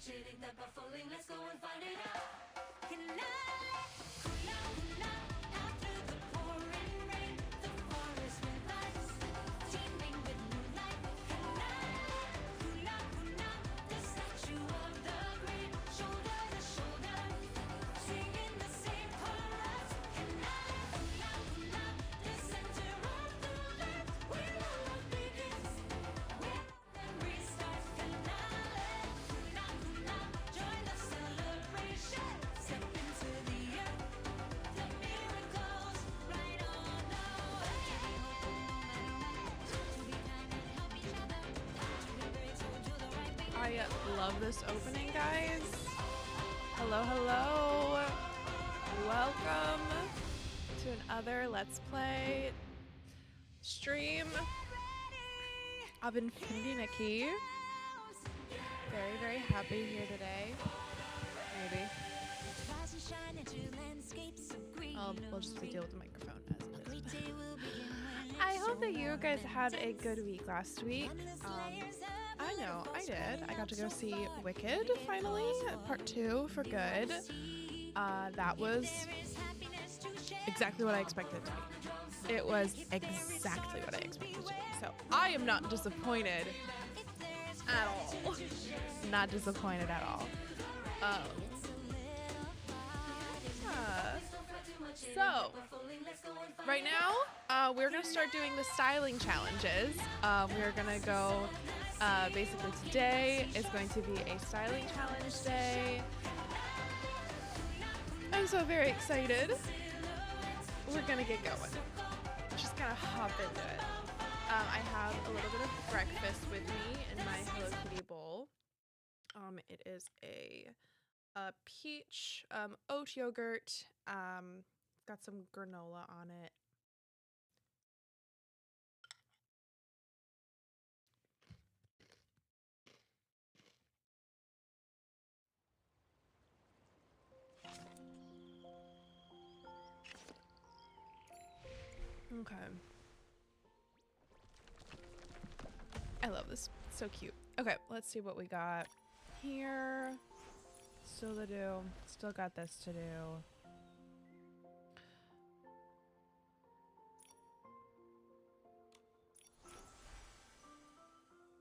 I love this opening, guys. Hello, hello. Welcome to another Let's Play stream of Infinity Nikki. Very, very happy here today. Maybe. We'll just deal with the microphone as it is. I hope that you guys had a good week last week. I know, I did. I got to go see Wicked, finally, part 2 for good. That was exactly what I expected it to be. It was exactly what I expected it to be. So I am not disappointed at all. Not disappointed at all. So, right now, we're going to start doing the styling challenges. We're going to go, basically today is going to be a styling challenge day. I'm so very excited. We're going to get going. Just kind of hop into it. I have a little bit of breakfast with me in my Hello Kitty bowl. It is a peach oat yogurt. Got some granola on it. Okay. I love this. It's so cute. Okay, let's see what we got here. Still to do. Still got this to do.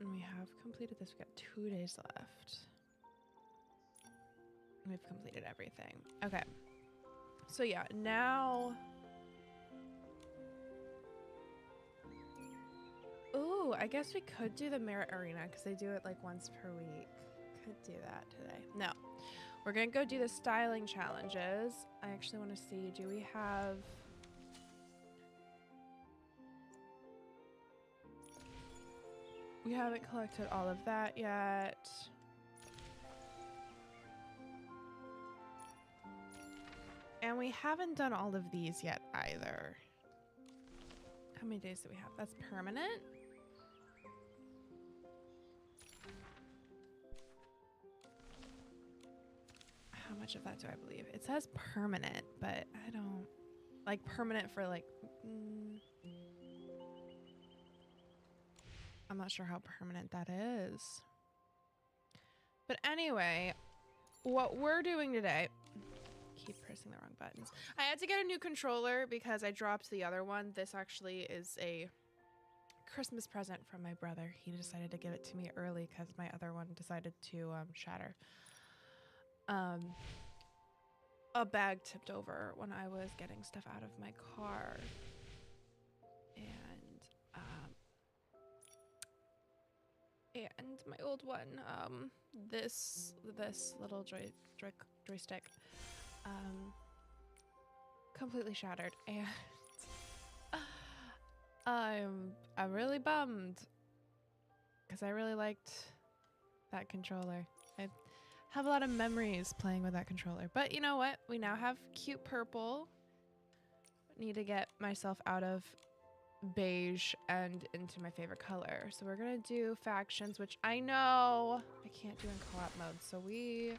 And we have completed this. We got 2 days left. We've completed everything. Okay. So yeah, now. Ooh, I guess we could do the Merit Arena because they do it like once per week. Could do that today. No. We're gonna go do the styling challenges. I actually want to see, do we have... We haven't collected all of that yet. And we haven't done all of these yet either. How many days do we have? That's permanent? How much of that do I believe? It says permanent, but I don't... Like permanent for like... I'm not sure how permanent that is. But anyway, what we're doing today... Keep pressing the wrong buttons. I had to get a new controller because I dropped the other one. This actually is a Christmas present from my brother. He decided to give it to me early because my other one decided to shatter. A bag tipped over when I was getting stuff out of my car. And my old one, this little joystick, completely shattered, and I'm really bummed because I really liked that controller. I have a lot of memories playing with that controller, but you know what? We now have cute purple. Need to get myself out of beige and into my favorite color. So we're gonna do factions, which I know I can't do in co-op mode. So we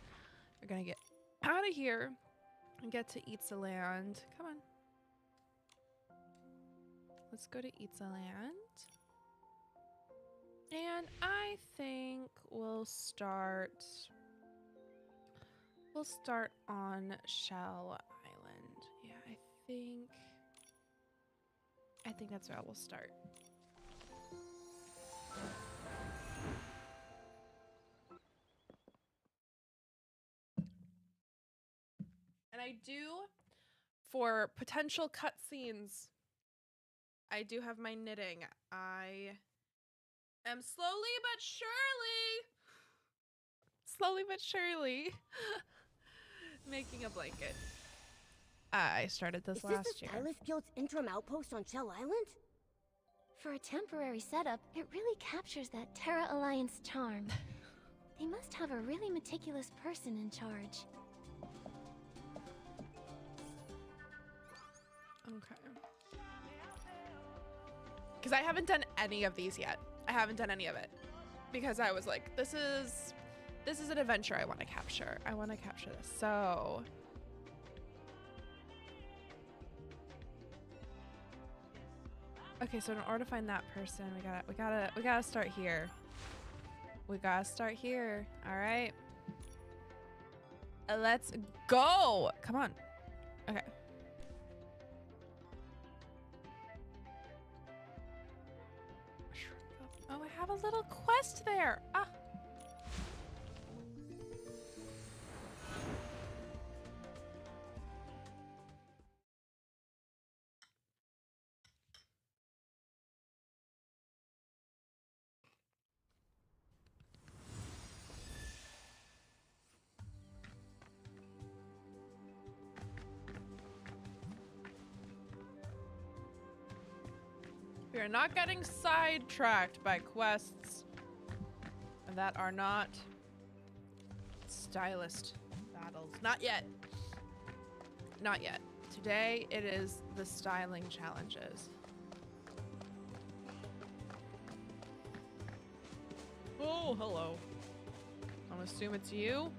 are gonna get out of here and get to Itzaland. Come on. Let's go to Itzaland. And I think we'll start we'll start on Shell Island. Yeah, I think that's where we'll start. And I do, for potential cutscenes, I do have my knitting. I am slowly but surely making a blanket. I started this last year. Is this the Stylist Guild's interim outpost on Shell Island? For a temporary setup, it really captures that Terra Alliance charm. They must have a really meticulous person in charge. Okay. Because I haven't done any of these yet. I haven't done any of it. Because I was like, this is an adventure I want to capture. I want to capture this. So... okay, so in order to find that person, we gotta start here. We gotta start here. All right. Let's go. Come on. Okay. Oh, I have a little quest there. Ah. We are not getting sidetracked by quests that are not stylist battles. Not yet. Not yet. Today it is the styling challenges. Oh, hello. I'm gonna assume it's you.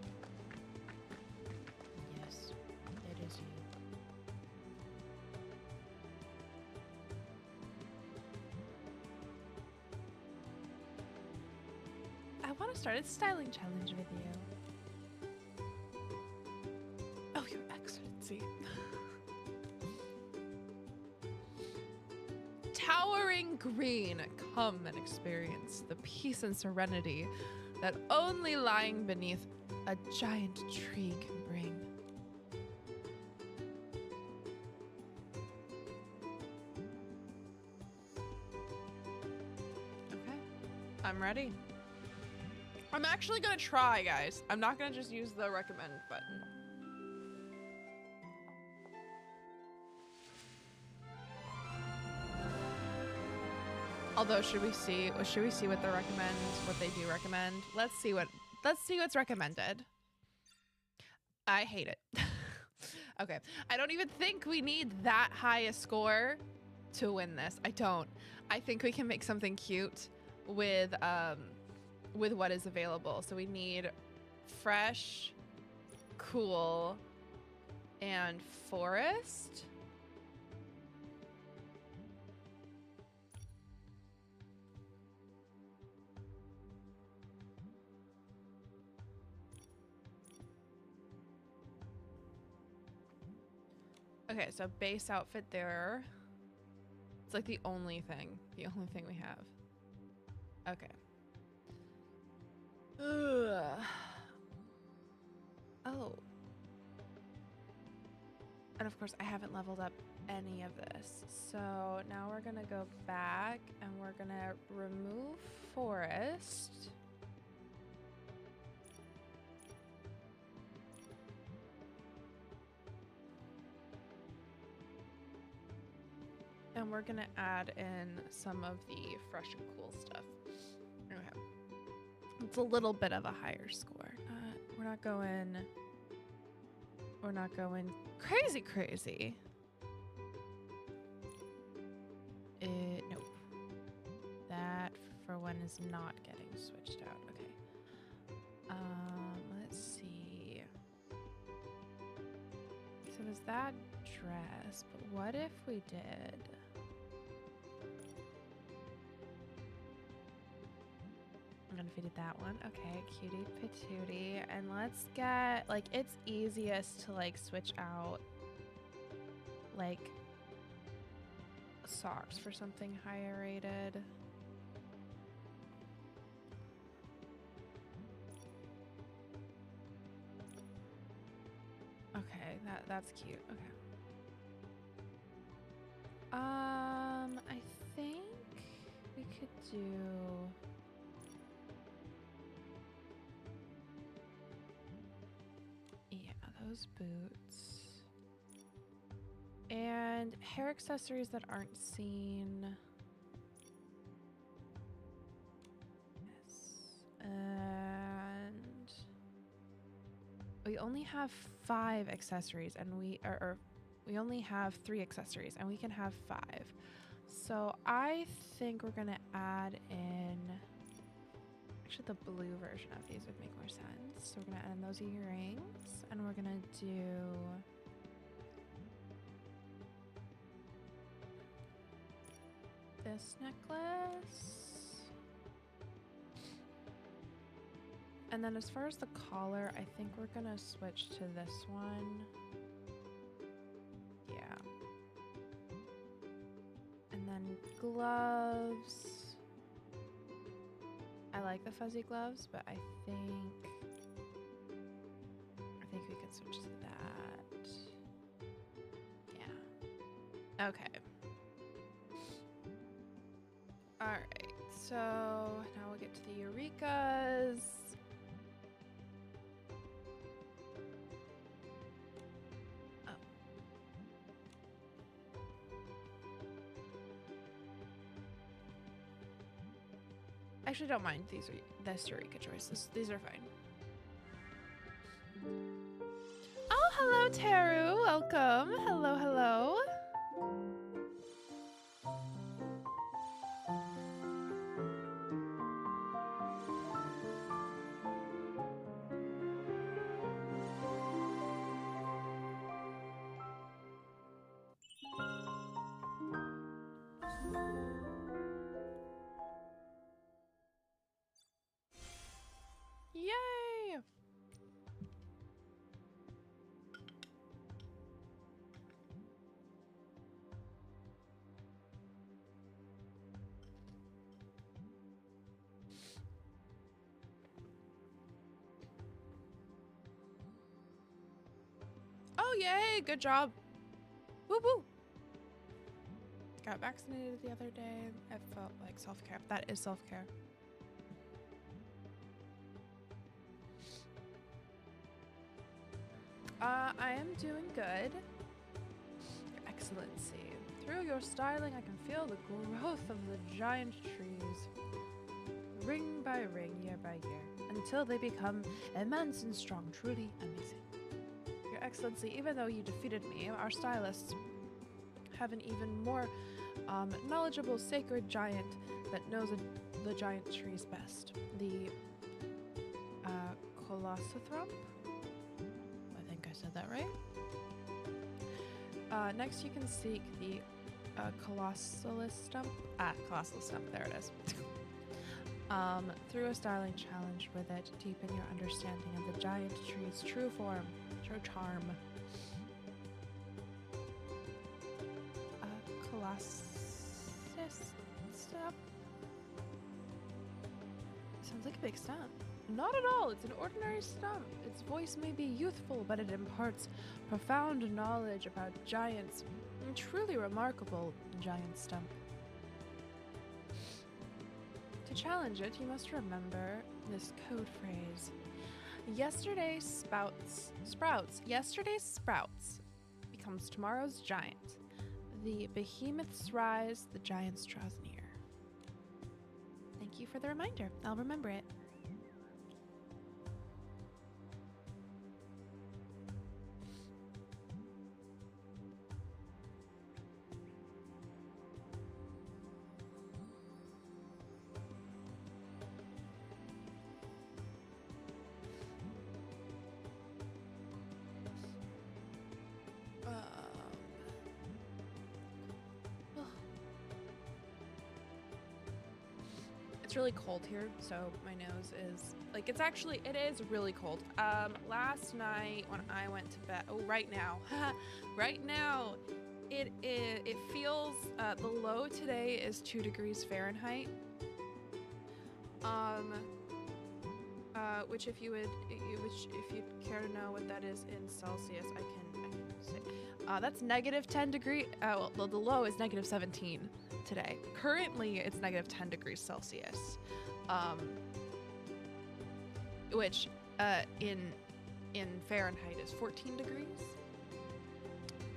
Yes, it is you. I want to start a styling challenge with you. Oh, Your Excellency. Towering green, come and experience the peace and serenity that only lying beneath a giant tree can bring. Okay, I'm ready. I'm actually gonna try, guys. I'm not gonna just use the recommend button. Although, should we see what they recommend, what they do recommend? Let's see what's recommended. I hate it. Okay, I don't even think we need that high a score to win this. I don't. I think we can make something cute with what is available. So we need fresh, cool, and forest. Okay, so base outfit there. It's like the only thing we have. Okay. Ugh. Oh. And of course, I haven't leveled up any of this. So now we're gonna go back and we're gonna remove forest. And we're gonna add in some of the fresh and cool stuff. Okay. It's a little bit of a higher score. We're not going crazy. Nope. That for one is not getting switched out. Okay. Let's see. So is that dress? But what if we did? I'm gonna feed it that one. Okay, cutie patootie. And Let's get, like, it's easiest to, like, switch out, like, socks for something higher rated. Okay, that's cute. Okay. I think we could do... Yeah, those boots. And hair accessories that aren't seen. Yes. And we only have 5 accessories, and we only have 3 accessories, and we can have 5. So I think we're gonna add in, actually the blue version of these would make more sense. So we're gonna add in those earrings, and we're gonna do this necklace. And then as far as the collar, I think we're gonna switch to this one. Yeah. And then gloves. I like the fuzzy gloves, but I think we could switch to that. Yeah. Okay. Alright, so now we'll get to the Eureka's. Oh. I actually don't mind this Eureka choices. These are fine. Oh, hello, Teru. Welcome. Hello, hello. Yay! Oh, yay! Good job. Woo woo! Got vaccinated the other day. I felt like self-care. That is self-care. I am doing good. Your Excellency, through your styling, I can feel the growth of the giant trees, ring by ring, year by year, until they become immense and strong, truly amazing. Your Excellency, even though you defeated me, our stylists have an even more knowledgeable sacred giant that knows the giant trees best. The Colossothrump? I think I said that right. Next you can seek the Colossalus Stump. Colossalus Stump, there it is. Through a styling challenge with it, deepen your understanding of the giant tree's true form, true charm. Colossus Stump? Sounds like a big stump. Not at all, it's an ordinary stump. Its voice may be youthful, but it imparts profound knowledge about giants. A truly remarkable giant stump. To challenge it, you must remember this code phrase. Yesterday's sprouts becomes tomorrow's giant. The behemoths rise, the giants draws near. Thank you for the reminder. I'll remember it. It's really cold here, so my nose is like, it is really cold. Last night when I went to bed, right now, right now, it feels, the low today is 2 degrees Fahrenheit. Which if you care to know what that is in Celsius, I can say. That's -10 degree. Well, the low is -17 today. Currently, it's -10 degrees Celsius. Which in Fahrenheit is 14 degrees.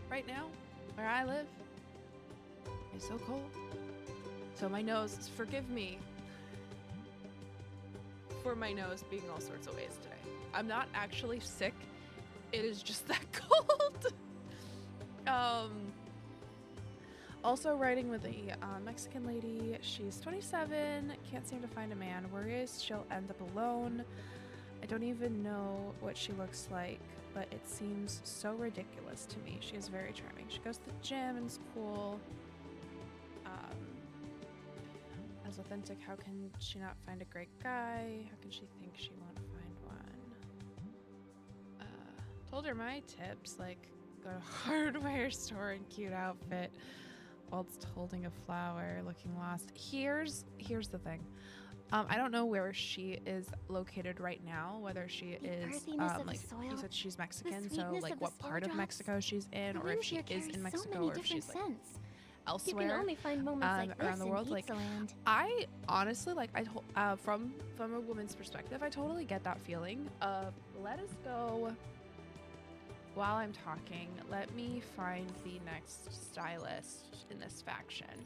Right now, where I live, it's so cold. So my nose, forgive me for my nose being all sorts of ways today. I'm not actually sick. It is just that cold. Also riding with a Mexican lady. She's 27, can't seem to find a man, worries she'll end up alone. I don't even know what she looks like, but it seems so ridiculous to me. She is very charming. She goes to the gym and is cool. As authentic, how can she not find a great guy? How can she think she won't find one? Told her my tips, like go to hardware store and cute outfit whilst holding a flower, looking lost. Here's the thing. I don't know where she is located right now, whether she is like you said she's Mexican, so like what part of Mexico she's in, or if she is in Mexico, or if she's like elsewhere, you can only find moments like around the this world. in Like Itzaland. I honestly, like, from a woman's perspective, I totally get that feeling of let us go. While I'm talking, let me find the next stylist in this faction.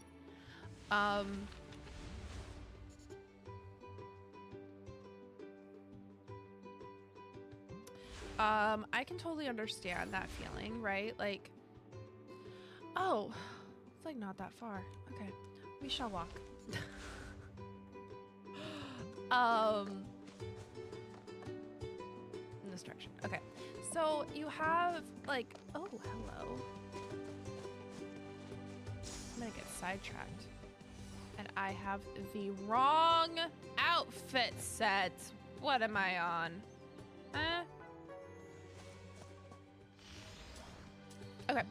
I can totally understand that feeling, right? Like, oh, it's like not that far. Okay, we shall walk. In this direction. Okay, so you have like, oh, hello. I'm gonna get sidetracked, and I have the wrong outfit set. What am I on? Okay,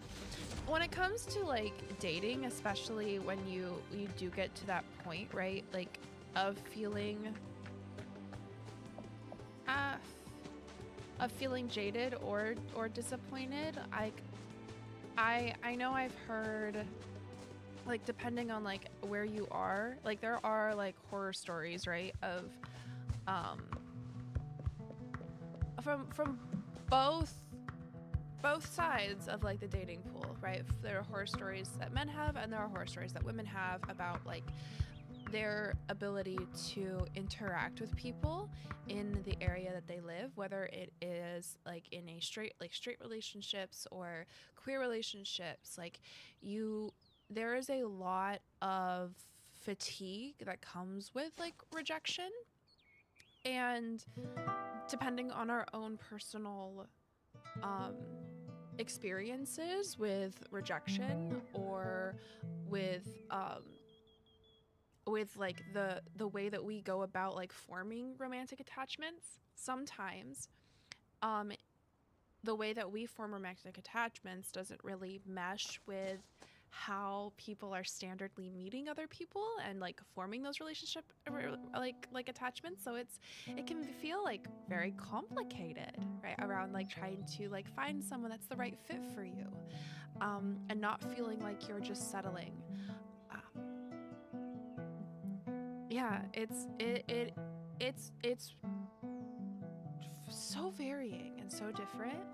when it comes to like dating, especially when you do get to that point, right? Like of feeling jaded or disappointed. I know I've heard, like, depending on like where you are, like there are like horror stories, right, of from both sides of like the dating pool, right? There are horror stories that men have, and there are horror stories that women have about like their ability to interact with people in the area that they live, whether it is like in a straight relationships or queer relationships. Like there is a lot of fatigue that comes with like rejection, and depending on our own personal experiences with rejection, or with like the way that we go about like forming romantic attachments, sometimes the way that we form romantic attachments doesn't really mesh with how people are standardly meeting other people and like forming those relationship like attachments. So it can feel like very complicated, right, around like trying to like find someone that's the right fit for you, and not feeling like you're just settling. Yeah, it's so varying and so different.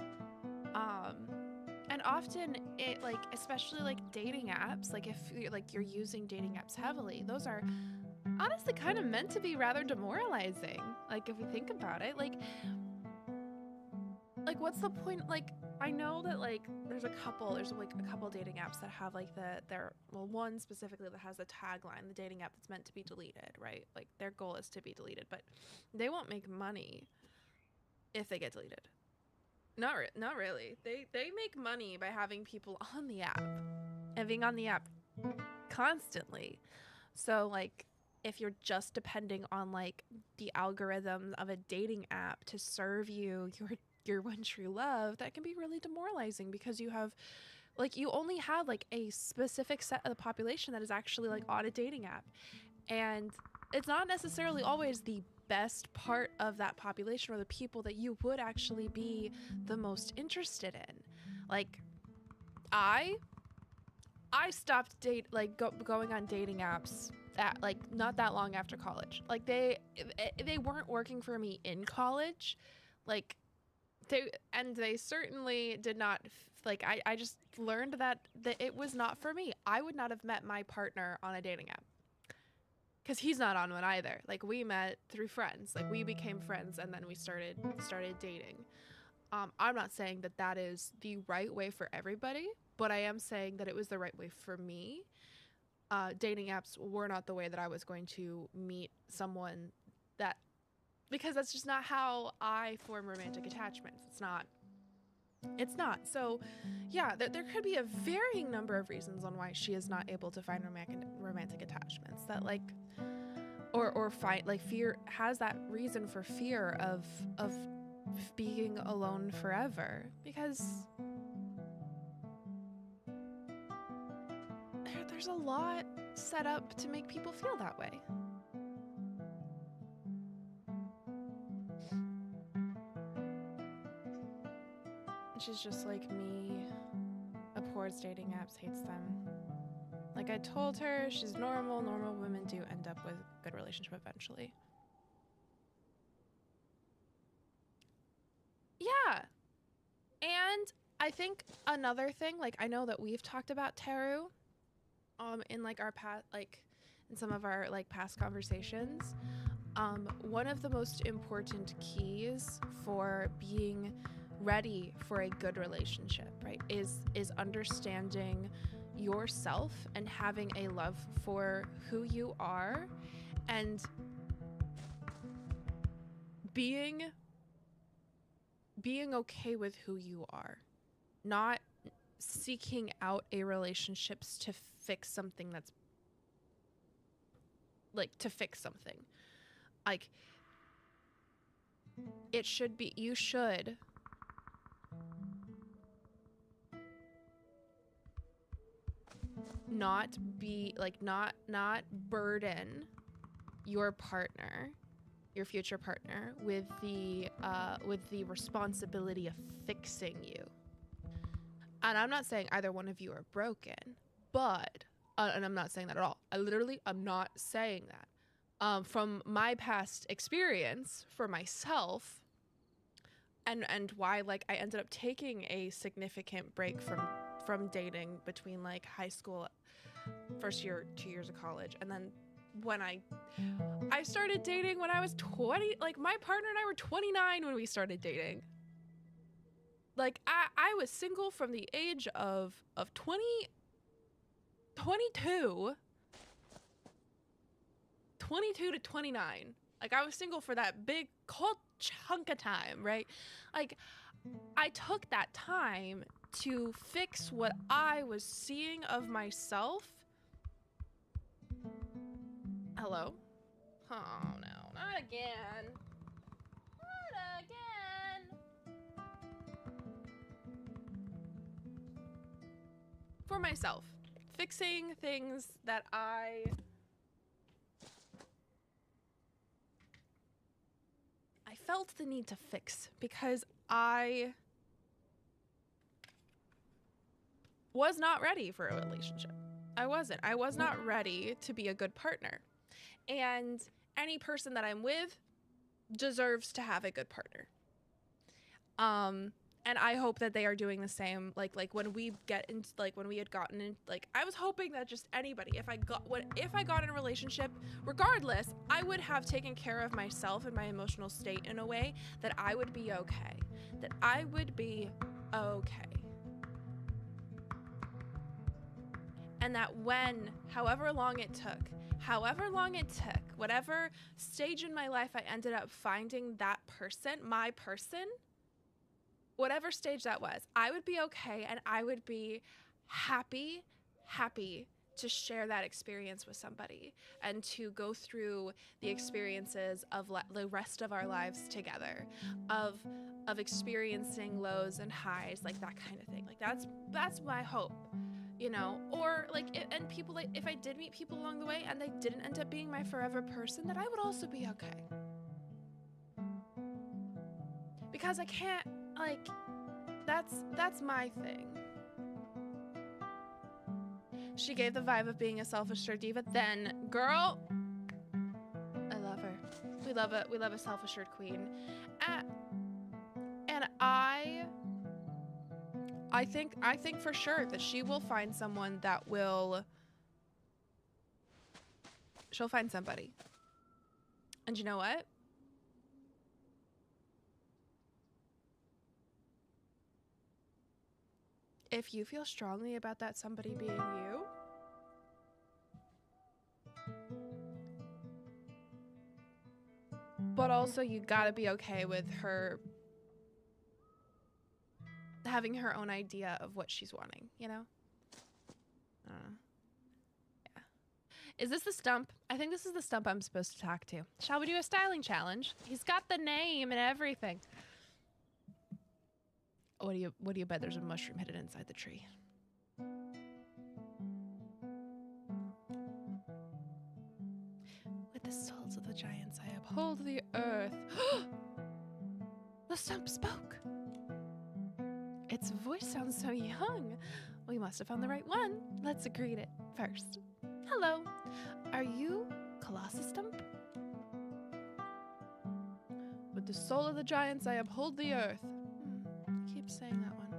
And often it, like, especially like dating apps, like if you're using dating apps heavily, those are honestly kind of meant to be rather demoralizing. Like if you think about it, like what's the point? Like I know that like there's a couple dating apps that have like one specifically that has the tagline, the dating app that's meant to be deleted, right? Like their goal is to be deleted, but they won't make money if they get deleted. Not really. They make money by having people on the app and being on the app constantly. So like if you're just depending on like the algorithm of a dating app to serve you your one true love, that can be really demoralizing, because you have like, you only have like a specific set of the population that is actually like on a dating app, and it's not necessarily always the best part of that population or the people that you would actually be the most interested in. Like, I stopped going on dating apps at like not that long after college. Like, they weren't working for me in college. Like, they certainly did not like, I just learned that it was not for me. I would not have met my partner on a dating app, because he's not on one either. Like, we met through friends. Like, we became friends, and then we started dating. I'm not saying that that is the right way for everybody, but I am saying that it was the right way for me. Dating apps were not the way that I was going to meet someone, that, because that's just not how I form romantic attachments. It's not. So yeah, there could be a varying number of reasons on why she is not able to find romantic attachments, that like, or find, like, fear has that reason for fear of being alone forever, because there's a lot set up to make people feel that way. She's just like me, abhors dating apps, hates them. Like I told her, she's normal. Normal women do end up with a good relationship eventually. Yeah. And I think another thing, like, I know that we've talked about Teru in like our past, like in some of our like past conversations. One of the most important keys for being ready for a good relationship, right, is understanding yourself and having a love for who you are, and being okay with who you are, not seeking out a relationships to fix something that's like to fix something. Like, it should be, you should not be like, not burden your partner, your future partner, with the responsibility of fixing you. And I'm not saying either one of you are broken, but and I'm not saying that at all. I'm not saying that. From my past experience for myself, and why, like, I ended up taking a significant break from dating between like high school, first year, 2 years of college, and then when I started dating when I was 20. Like, my partner and I were 29 when we started dating. Like, I was single from the age of 22 to 29. Like, I was single for that big cold chunk of time, right? Like, I took that time to fix what I was seeing of myself. Hello? Oh no, not again. Not again. For myself. Fixing things that I felt the need to fix, because I was not ready for a relationship. I wasn't. I was not ready to be a good partner. And any person that I'm with deserves to have a good partner. And I hope that they are doing the same. Like when we get into, like, when we had gotten in, like, I was hoping that just anybody, if I got in a relationship, regardless, I would have taken care of myself and my emotional state in a way that I would be okay. That I would be okay. And that when, however long it took, whatever stage in my life I ended up finding that person, my person, whatever stage that was, I would be okay, and I would be happy to share that experience with somebody and to go through the experiences of the rest of our lives together, of experiencing lows and highs, like that kind of thing. Like that's my hope, you know. Or like and people, like if I did meet people along the way and they didn't end up being my forever person, then I would also be okay. Because I can't, like, that's my thing. She gave the vibe of being a self-assured diva. Then, girl, I love her. We love a self-assured queen. And I think for sure that she will find someone that will. She'll find somebody. And you know what? If you feel strongly about that somebody being you, but also you gotta be okay with her having her own idea of what she's wanting, you know? Yeah. Is this the stump? I think this is the stump I'm supposed to talk to. Shall we do a styling challenge? He's got the name and everything. What do you bet there's a mushroom hidden inside the tree? With the souls of the giants I uphold the earth. The stump spoke. Its voice sounds so young. We must have found the right one. Let's greet it first. Hello. Are you Colossus Stump? With the soul of the giants I uphold the earth. Keep saying that one.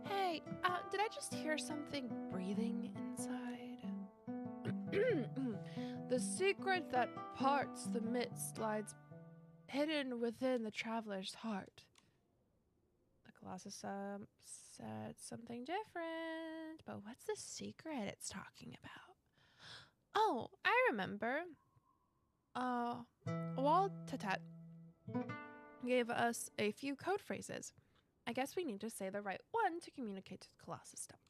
Hey, did I just hear something breathing inside? The secret that parts the mist lies hidden within the traveler's heart. The Colossus said something different, but what's the secret it's talking about? Oh, I remember. Walt Tatet gave us a few code phrases. I guess we need to say the right one to communicate to the Colossus Stump.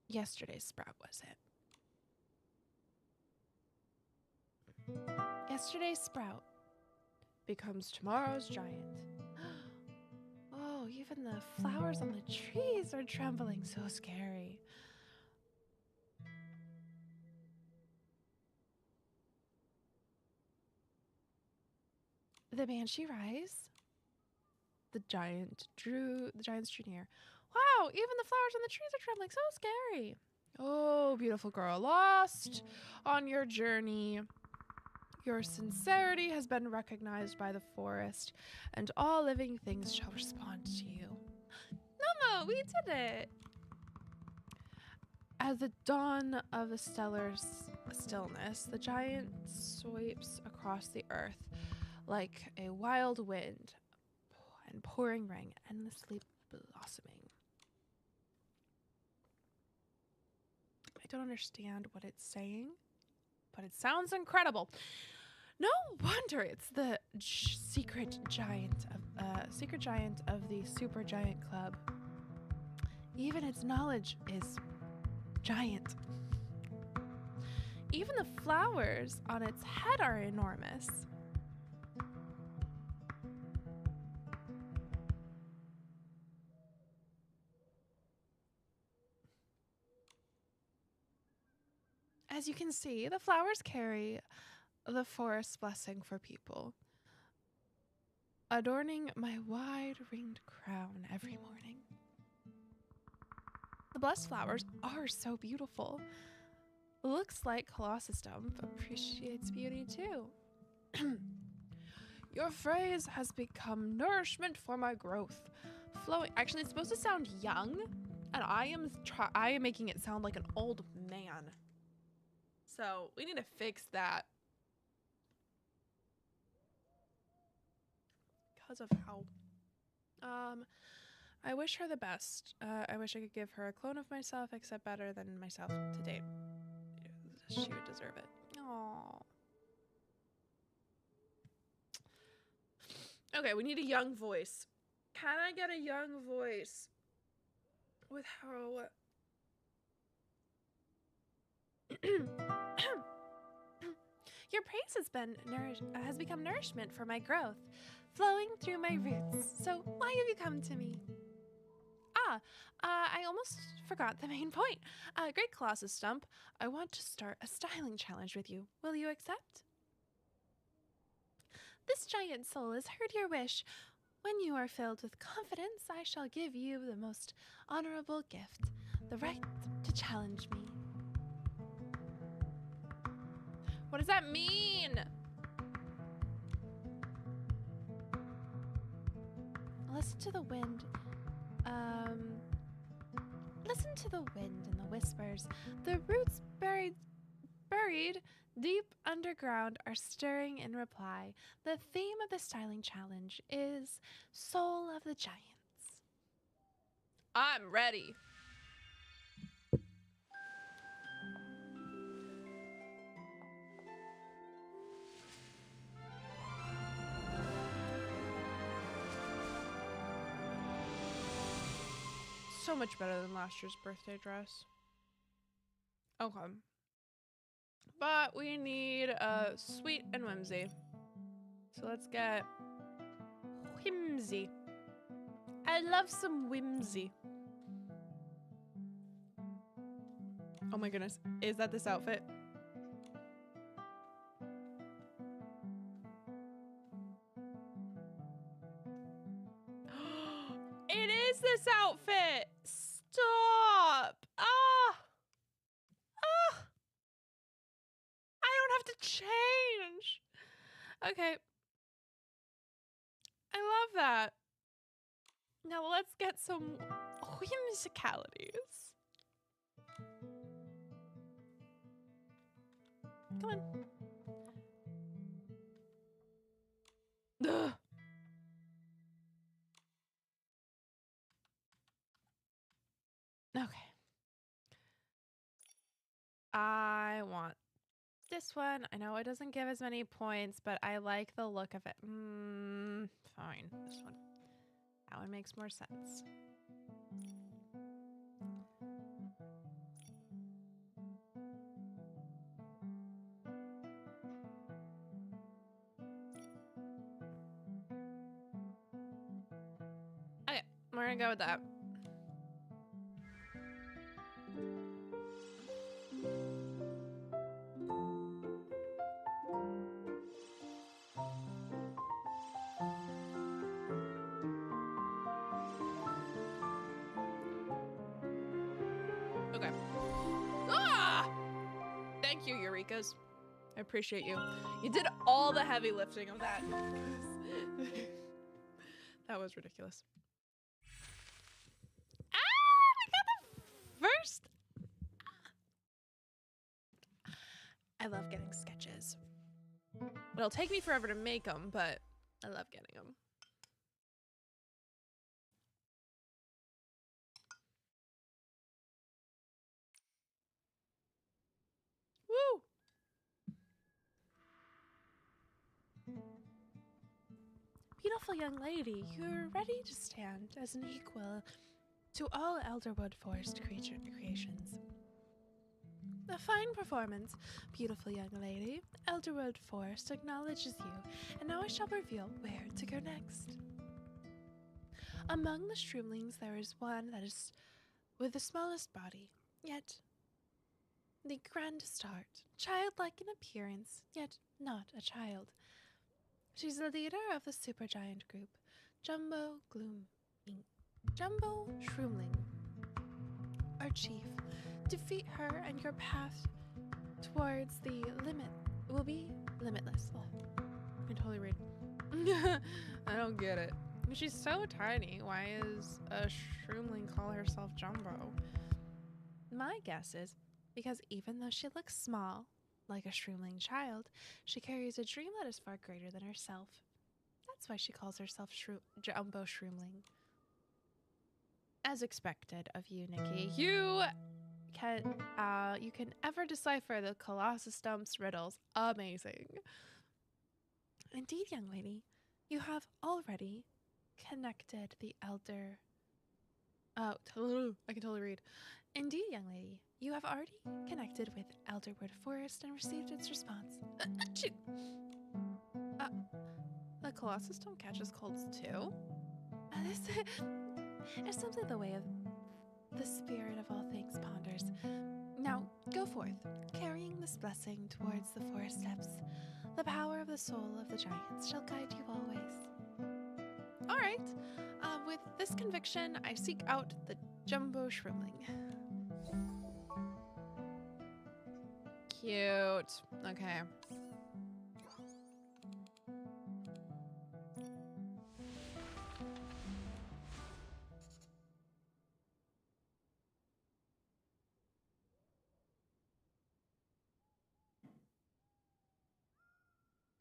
Yesterday's sprout was it. Yesterday's sprout becomes tomorrow's giant. Oh, even the flowers on the trees are trembling. So scary. The banshee rise. The giants drew near. Wow, even the flowers on the trees are trembling. So scary. Oh, beautiful girl, lost on your journey. Your sincerity has been recognized by the forest, and all living things shall respond to you. Momo, we did it! At the dawn of the stellar stillness, the giant sweeps across the earth like a wild wind and pouring rain, endlessly blossoming. I don't understand what it's saying, but it sounds incredible. No wonder it's the secret giant of the Super Giant Club. Even its knowledge is giant. Even the flowers on its head are enormous. As you can see, the flowers carry the forest's blessing for people, adorning my wide-ringed crown every morning. The blessed flowers are so beautiful. Looks like Colossus Stump appreciates beauty too. Your phrase has become nourishment for my growth. Flowing. Actually, it's supposed to sound young, and I am making it sound like an old man. So we need to fix that. Because of how I wish her the best. I wish I could give her a clone of myself, except better than myself to date. She would deserve it. Aww. Okay, we need a young voice. Can I get a young voice? with how your praise has become nourishment for my growth, flowing through my roots. So why have you come to me? I almost forgot the main point. Great Colossus Stump, I want to start a styling challenge with you. Will you accept? This giant soul has heard your wish. When you are filled with confidence, I shall give you the most honorable gift, the right to challenge me. What does that mean? Listen to the wind. Listen to the wind and the whispers. The roots buried deep underground are stirring in reply. The theme of the styling challenge is Soul of the Giants. I'm ready. So much better than last year's birthday dress. Okay. But we need sweet and whimsy. So let's get whimsy. I love some whimsy. Oh my goodness. Is that this outfit? It is this outfit. Stop. I don't have to change. Okay. I love that. Now let's get some whimsicalities. Come on. Ugh. Okay. I want this one. I know it doesn't give as many points, but I like the look of it. Fine. This one. That one makes more sense. Okay, we're gonna go with that. Okay. Ah! Thank you, Eurekas. I appreciate you. You did all the heavy lifting of that. That was ridiculous. We got the first. I love getting sketches. It'll take me forever to make them, but I love getting them. Woo! Beautiful young lady, you're ready to stand as an equal to all Elderwood Forest creations. A fine performance, beautiful young lady. Elderwood Forest acknowledges you, and now I shall reveal where to go next. Among the shroomlings there is one that is with the smallest body, yet the grandest heart, childlike in appearance, yet not a child. She's the leader of the supergiant group, Jumbo Shroomling. Our chief. Defeat her and your path towards the limit will be limitless. Oh, I can totally read. I don't get it. She's so tiny. Why is a Shroomling call herself Jumbo? My guess is because even though she looks small, like a Shroomling child, she carries a dream that is far greater than herself. That's why she calls herself Jumbo Shroomling. As expected of you, Nikki, you can ever decipher the Colossus Stump's riddles. Amazing. Indeed, young lady, you have already connected the elder Oh, I can totally read. Indeed, young lady, you have already connected with Elderwood Forest and received its response. Achoo! The Colossus don't catch his colds too? This is simply the way of the spirit of all things ponders. Now, go forth, carrying this blessing towards the forest depths. The power of the soul of the giants shall guide you always. All right. With this conviction, I seek out the jumbo shriveling. Cute. Okay.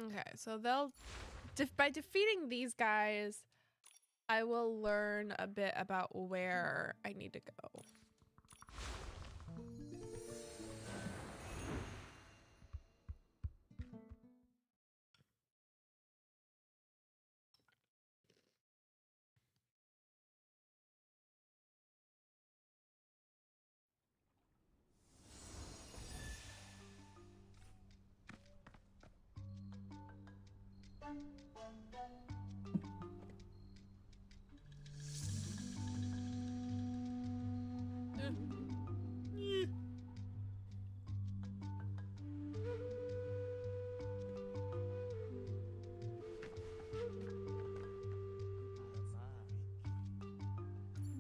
Okay, so they'll by defeating these guys, I will learn a bit about where I need to go.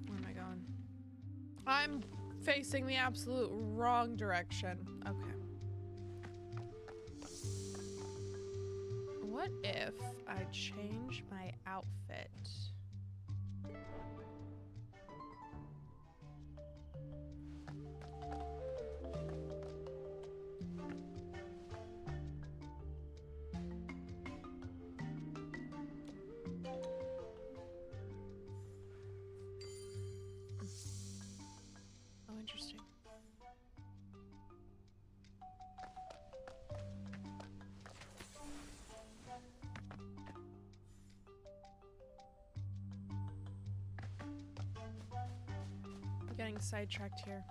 Where am I going? I'm facing the absolute wrong direction. Okay. What if I change my outfit? Oh, interesting. I'm getting sidetracked here.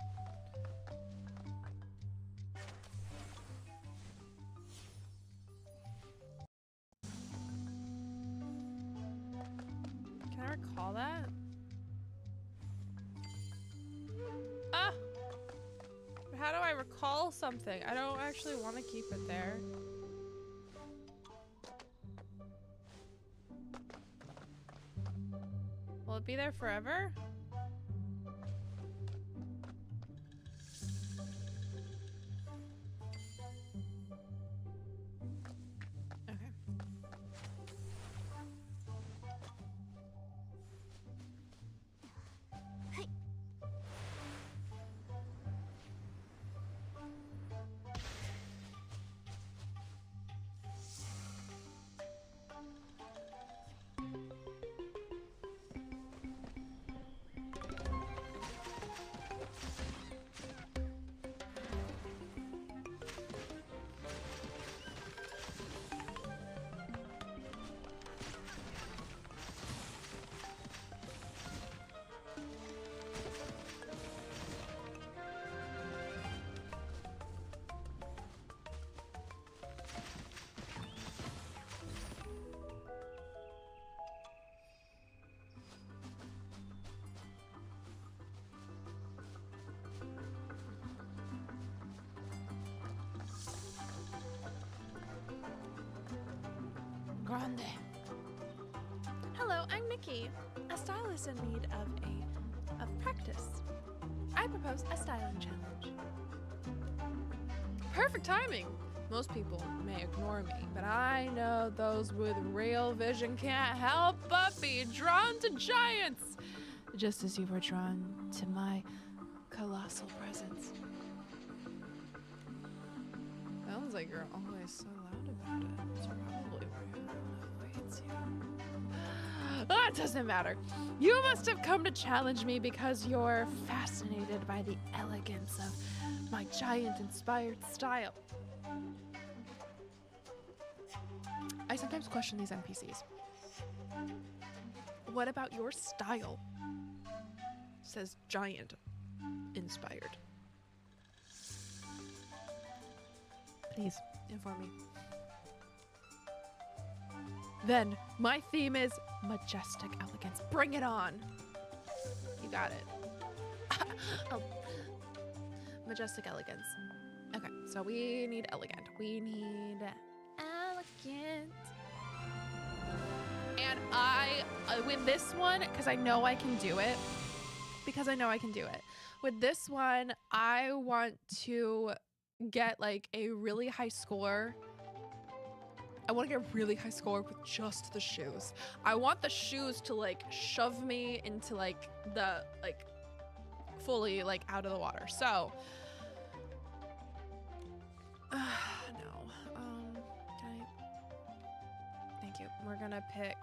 Can I recall that? Ah! How do I recall something? I don't actually want to keep it there. Will it be there forever? Okay. Hey. Grande. Hello, I'm Nikki, a stylist in need of practice. I propose a styling challenge. Perfect timing. Most people may ignore me, but I know those with real vision can't help but be drawn to giants, just as you were drawn to my colossal presence. Sounds like you're always so loud about it. It's probably why everyone avoids you. That doesn't matter. You must have come to challenge me because you're fascinated by the elegance of my giant-inspired style. I sometimes question these NPCs. What about your style? says giant inspired. Please inform me. Then my theme is majestic elegance. Bring it on. You got it. Oh. Majestic elegance. Okay, so we need elegant. We need elegant. And with this one, because I know I can do it. With this one, I want to get like a really high score. I want to get a really high score with just the shoes. I want the shoes to like shove me into like the like fully like out of the water. So no. Can I? Thank you. We're gonna pick.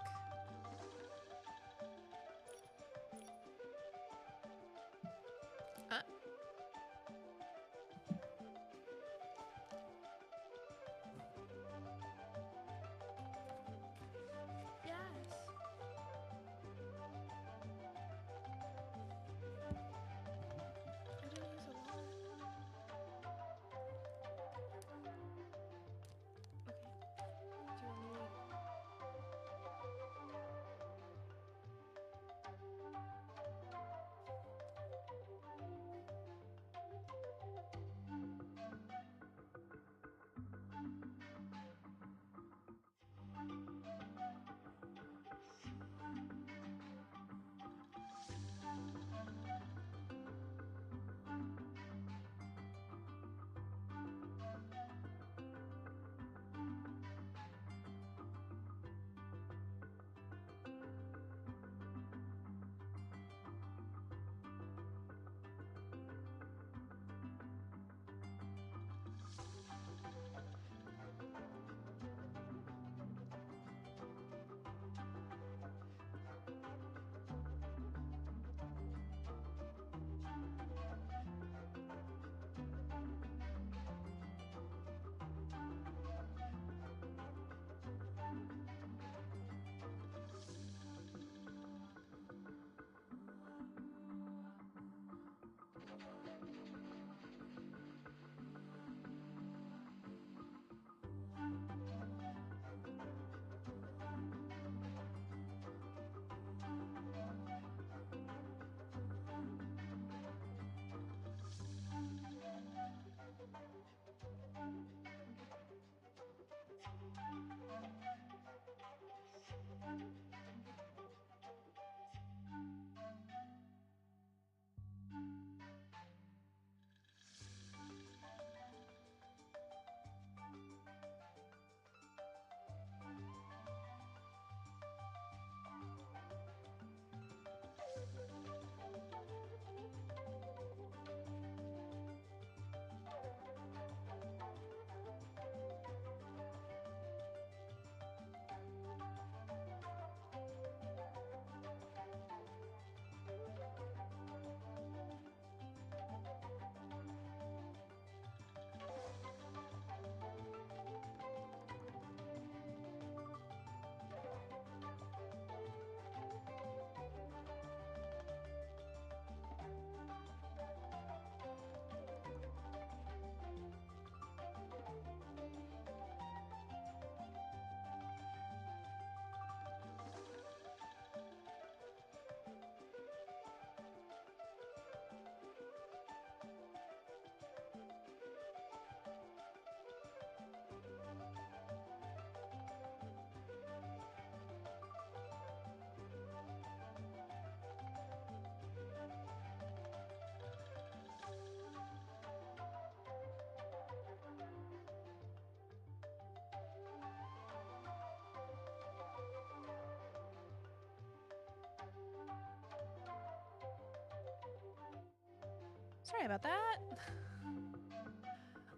Sorry about that.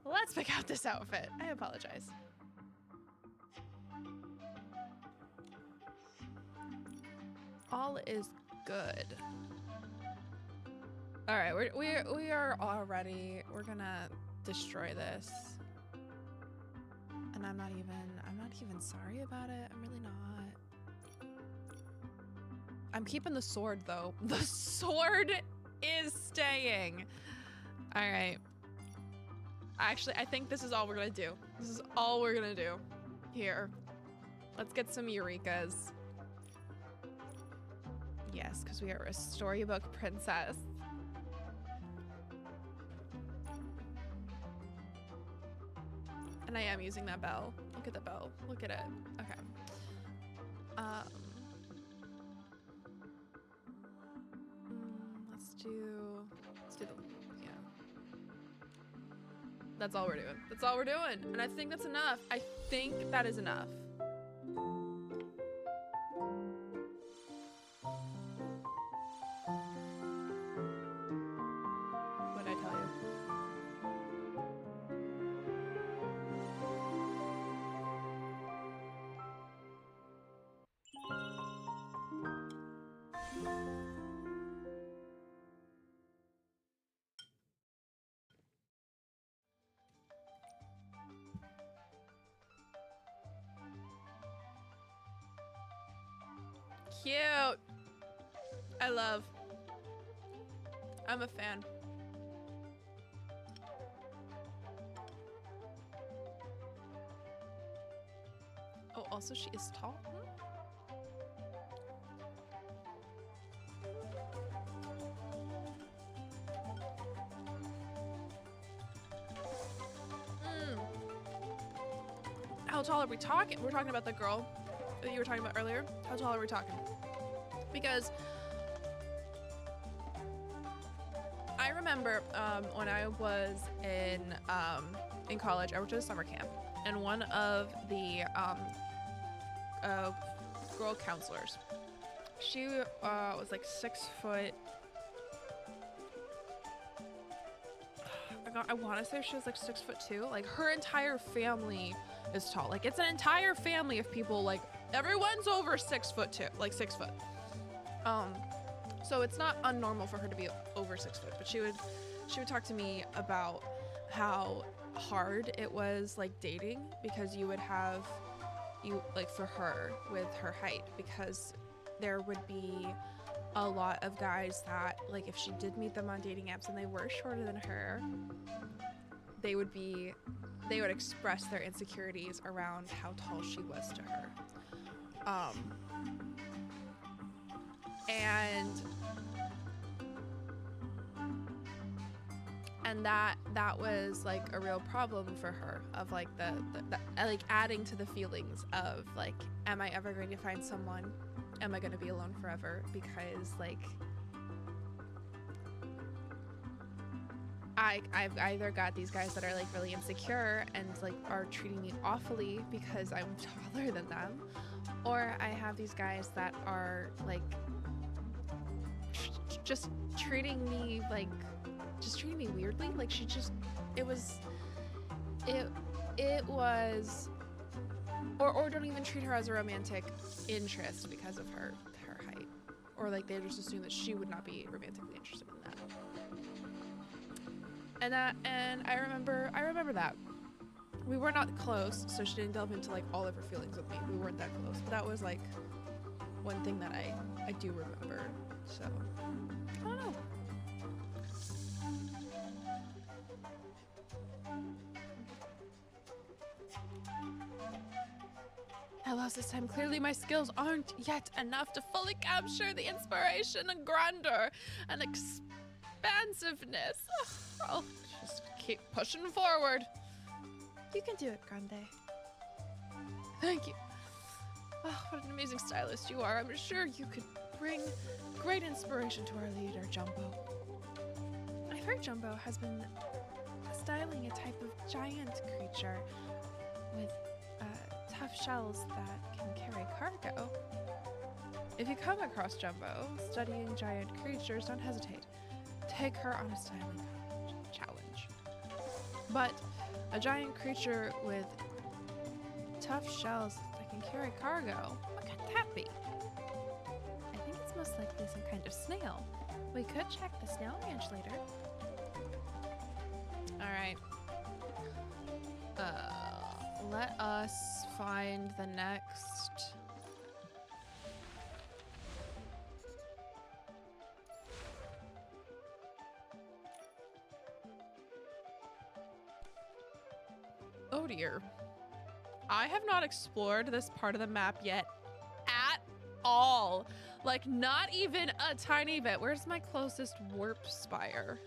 Let's pick out this outfit. I apologize. All is good. All right, we are all ready. We're gonna destroy this. And I'm not even sorry about it. I'm really not. I'm keeping the sword though. The sword is staying. All right. Actually, I think this is all we're gonna do. This is all we're gonna do. Here. Let's get some Eurekas. Yes, because we are a storybook princess. And I am using that bell. Look at the bell. Look at it. Okay. Let's do the, yeah. That's all we're doing. That's all we're doing. And I think that's enough. I think that is enough. What did I tell you? Cute. I love. I'm a fan. Oh, also she is tall. How tall are we talking? We're talking about the girl that you were talking about earlier. How tall are we talking? Because I remember when I was in college, I went to a summer camp, and one of the girl counselors, she was like 6 foot. I want to say she was like 6'2". Like her entire family is tall. Like it's an entire family of people. Like everyone's over 6'2", like 6 foot. So it's not unnormal for her to be over 6 foot, but she would talk to me about how hard it was like dating, because you like for her with her height, because there would be a lot of guys that, like, if she did meet them on dating apps and they were shorter than her, they would express their insecurities around how tall she was to her. And that was like a real problem for her, of like the like adding to the feelings of like, am I ever going to find someone? Am I going to be alone forever? Because like I've either got these guys that are like really insecure and like are treating me awfully because I'm taller than them, or I have these guys that are like just treating me weirdly. Like it was or don't even treat her as a romantic interest because of her height, or like they just assume that she would not be romantically interested in that. And I remember that we were not close, so she didn't delve into like all of her feelings with me. We weren't that close, but that was like one thing that I do remember. So I don't know. I lost this time. Clearly my skills aren't yet enough to fully capture the inspiration and grandeur and expansiveness. I'll just keep pushing forward. You can do it, Grande. Thank you. Oh, what an amazing stylist you are. I'm sure you could bring great inspiration to our leader, Jumbo. I've heard Jumbo has been styling a type of giant creature with tough shells that can carry cargo. If you come across Jumbo studying giant creatures, don't hesitate. Take her on a styling challenge. But a giant creature with tough shells that can carry cargo, what could that be? I think it's most likely some kind of snail. We could check the snail ranch later. Alright. Let us find the next... Oh dear. I have not explored this part of the map yet at all. Like, not even a tiny bit. Where's my closest warp spire?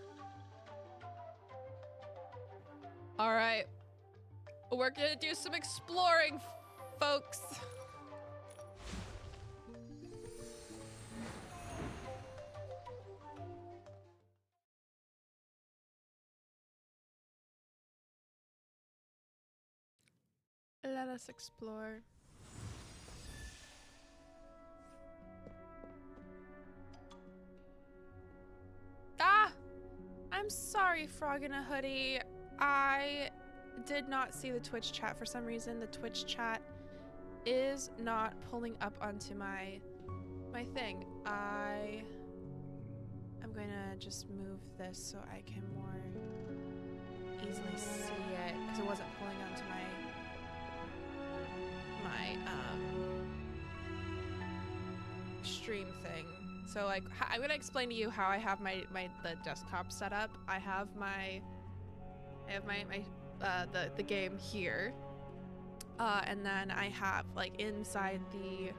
All right. We're gonna do some exploring, folks. Let us explore. Ah! I'm sorry, Frog in a Hoodie. I did not see the Twitch chat for some reason. The Twitch chat is not pulling up onto my thing. I'm gonna just move this so I can more easily see it because it wasn't pulling onto my stream thing. So like I'm gonna explain to you how I have the desktop set up. I have the game here, and then I have like inside the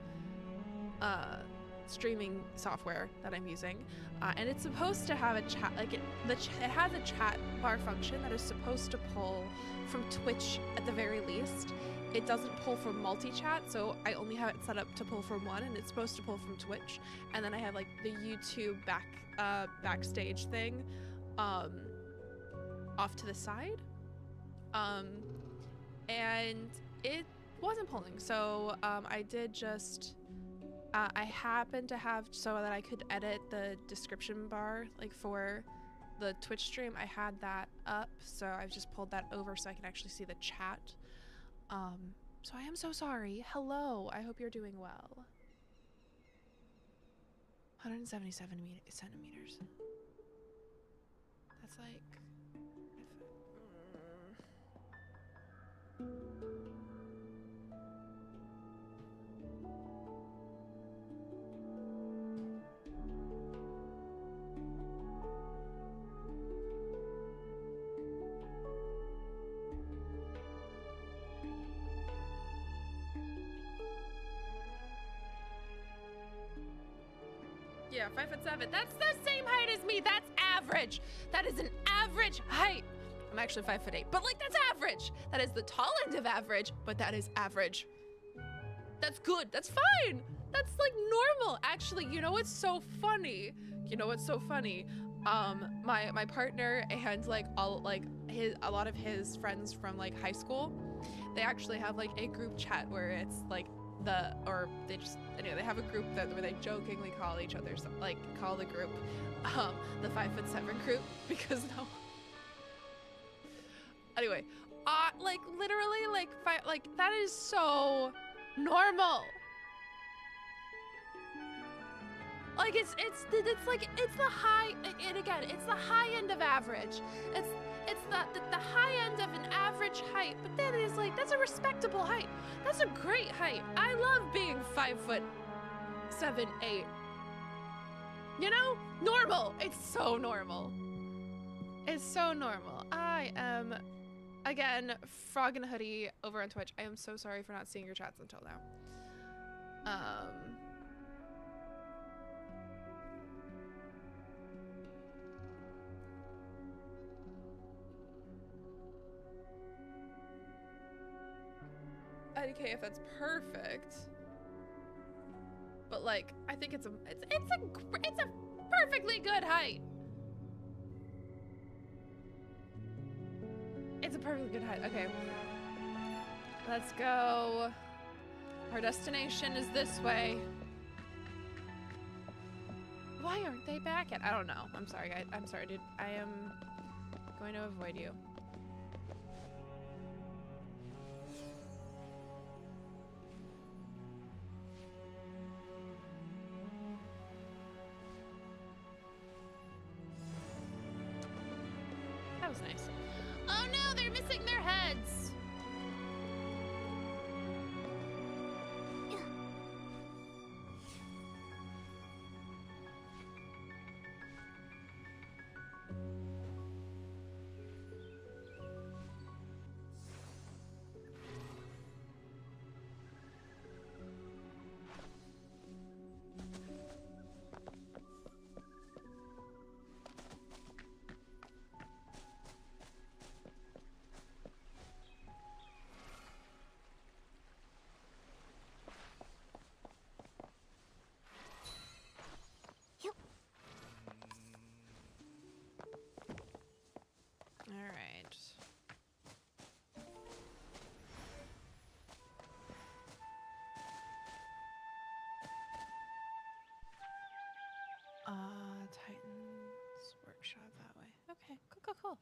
streaming software that I'm using, and it's supposed to have a chat, like it has a chat bar function that is supposed to pull from Twitch at the very least. It doesn't pull from multi-chat, so I only have it set up to pull from one, and it's supposed to pull from Twitch. And then I have like the YouTube backstage thing off to the side, and it wasn't pulling. So I did just I happened to have, so that I could edit the description bar like for the Twitch stream, I had that up, so I've just pulled that over so I can actually see the chat. So I am so sorry. Hello, I hope you're doing well. 177 centimeters. That's like... Yeah, 5'7". That's the same height as me. That's average. That is an average height. I'm actually 5'8", but like that's average. That is the tall end of average, but that is average. That's good. That's fine. That's like normal. Actually, you know what's so funny? My partner and like a lot of his friends from like high school, they actually have like a group chat where it's like they have a group where they jokingly call each other call the group the 5'7" group because no. Anyway, like literally like that is so normal. Like it's the high, and again, it's the high end of average. It's the high end of an average height, but that is like, that's a respectable height. That's a great height. I love being 5'7", 8. You know, normal. It's so normal. It's so normal. I am, again, Frog in a Hoodie over on Twitch. I am so sorry for not seeing your chats until now. Okay, if that's perfect, but like I think it's a perfectly good height. It's a perfectly good height. Okay, let's go. Our destination is this way. Why aren't they back yet? I don't know. I'm sorry. I'm sorry, dude. I am going to avoid you. That was nice. Oh no, they're missing their heads. Titan's workshop that way. Okay, cool.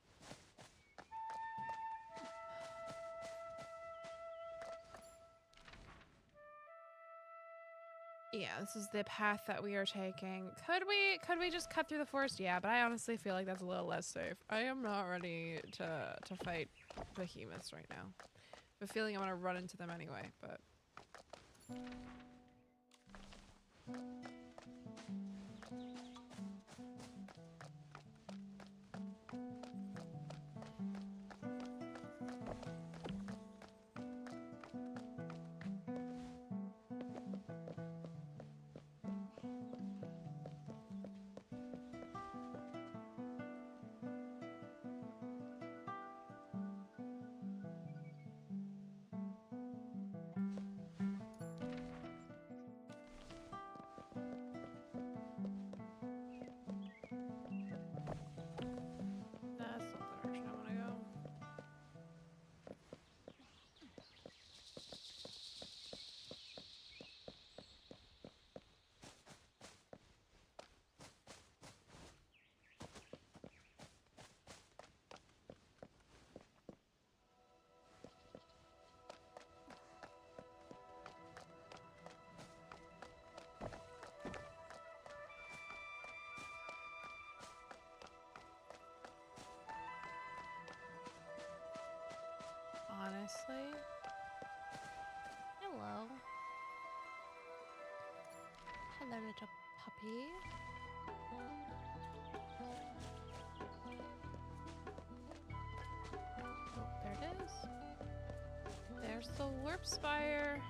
Yeah, this is the path that we are taking. Could we just cut through the forest? Yeah, but I honestly feel like that's a little less safe. I am not ready to fight behemoths right now. I have a feeling I'm gonna run into them anyway, but that's not the direction I want to go. Honestly. Hello. Hello, little puppy. Oh, there it is. There's the warp spire.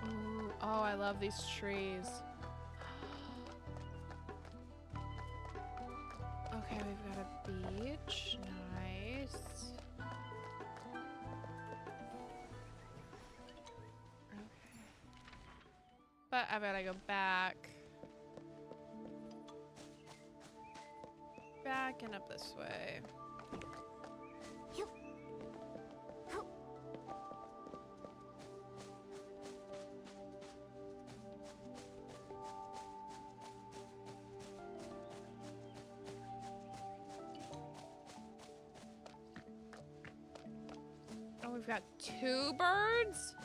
Ooh, oh, I love these trees. Okay, we've got a beach. Nice. Okay. But I've got to go back. Back and up this way. Oh, we've got 2 birds?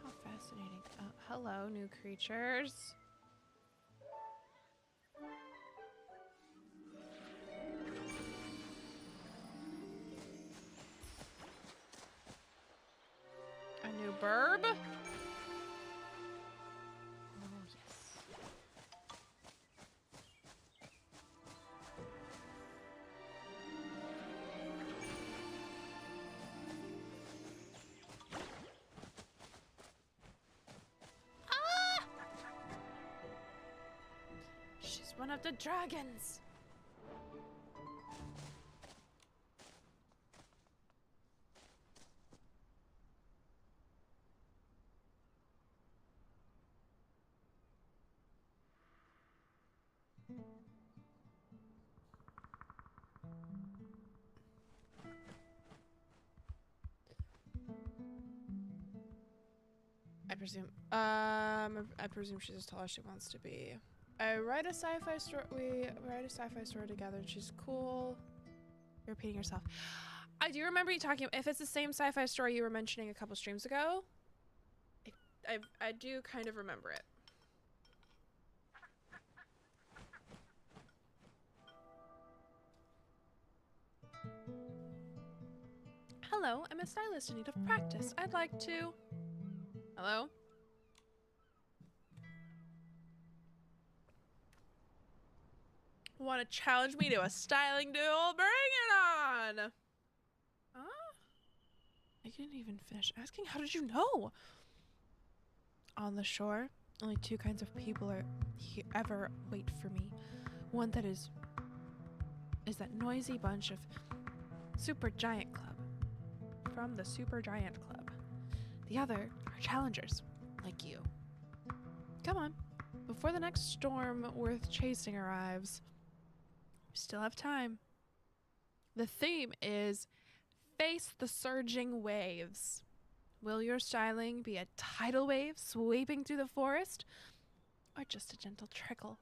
How fascinating. Oh, hello, new creatures. A new burb? Oh, yes. Ah! She's one of the dragons. I presume she's as tall as she wants to be. I write a sci-fi story. We write a sci-fi story together, and she's cool. You're repeating yourself. I do remember you talking. If it's the same sci-fi story you were mentioning a couple streams ago, I do kind of remember it. Hello, I'm a stylist in need of practice. I'd like to. Hello? Want to challenge me to a styling duel? Bring it on! Huh? I didn't even finish asking. How did you know? On the shore, only two kinds of people ever wait for me. One that is that noisy bunch of Super Giant Club. From the Super Giant Club. The other are challengers, like you. Come on, before the next storm worth chasing arrives. We still have time. The theme is face the surging waves. Will your styling be a tidal wave sweeping through the forest, or just a gentle trickle?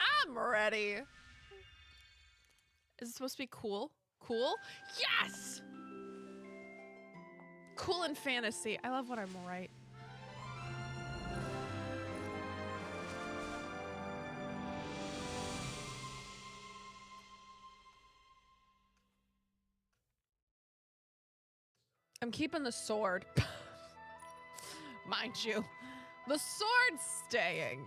I'm ready. Is it supposed to be cool? Cool? Yes! Cool in fantasy. I love when I'm right. I'm keeping the sword. Mind you, the sword's staying.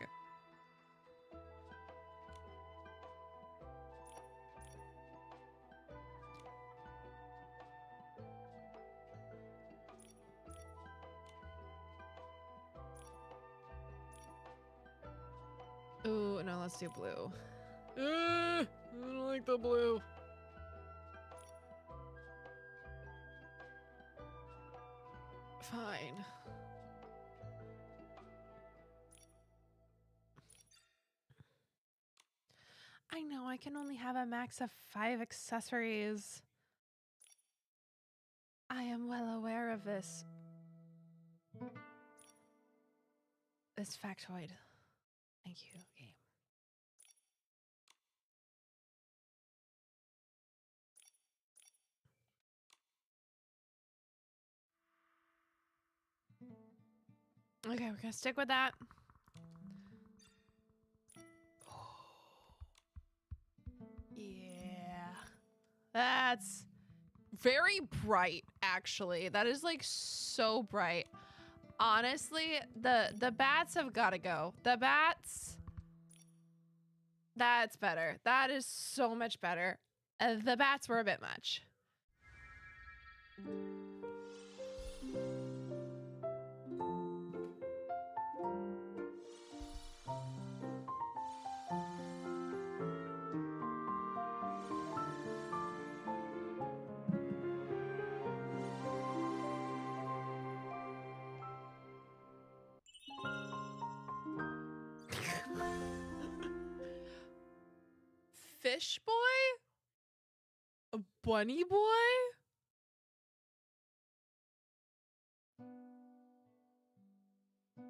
Ooh, no, let's do blue. I don't like the blue. Fine. I know I can only have a max of 5 accessories. I am well aware of this. This factoid. Thank you, game. Okay, we're gonna stick with that. Yeah. That's very bright, actually. That is like so bright. Honestly, the bats have got to go. The bats, that's better. That is so much better. The bats were a bit much. Fish boy? A bunny boy?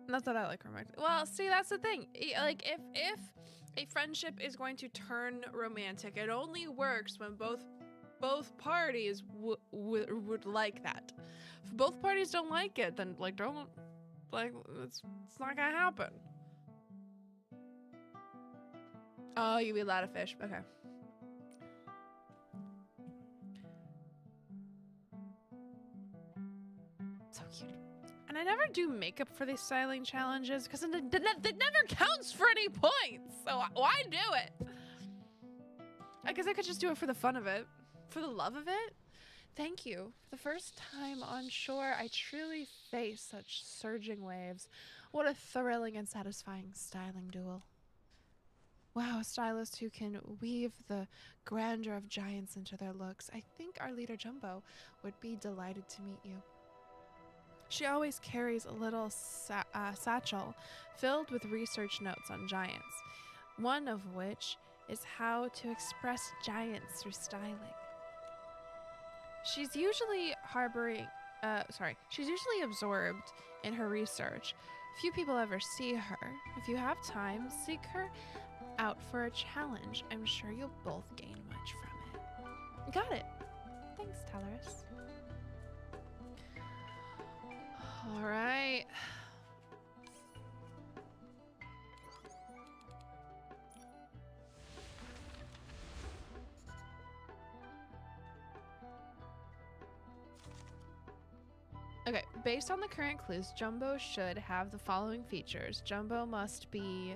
Not that I like romantic. Well, see, that's the thing. Like, if a friendship is going to turn romantic, it only works when both parties would like that. If both parties don't like it, then like don't like it's not gonna happen. Oh, you eat a lot of fish. Okay. So cute. And I never do makeup for these styling challenges because it never counts for any points. So why do it? I guess I could just do it for the fun of it, for the love of it. Thank you. For the first time on shore, I truly face such surging waves. What a thrilling and satisfying styling duel. Wow, a stylist who can weave the grandeur of giants into their looks. I think our leader Jumbo would be delighted to meet you. She always carries a little satchel filled with research notes on giants, one of which is how to express giants through styling. She's usually she's usually absorbed in her research. Few people ever see her. If you have time, seek her out for a challenge. I'm sure you'll both gain much from it. Got it. Thanks, Teleris. All right. Okay, based on the current clues, Jumbo should have the following features. Jumbo must be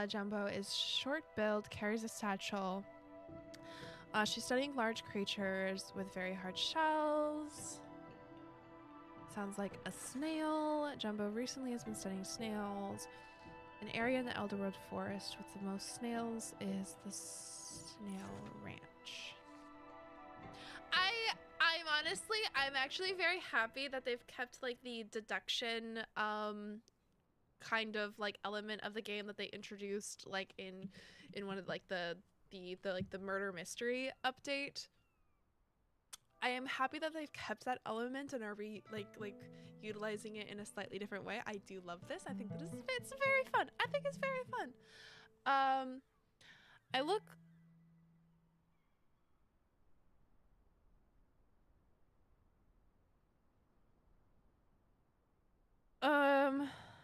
Jumbo is short build, carries a satchel. She's studying large creatures with very hard shells. Sounds like a snail. Jumbo recently has been studying snails. An area in the Elderworld forest with the most snails is the Snail Ranch. I'm actually very happy that they've kept like the deduction kind of like element of the game that they introduced like in one of like the murder mystery update. I am happy that they've kept that element and are utilizing it in a slightly different way. I do love this. I think that it's very fun. I think it's very fun. I look.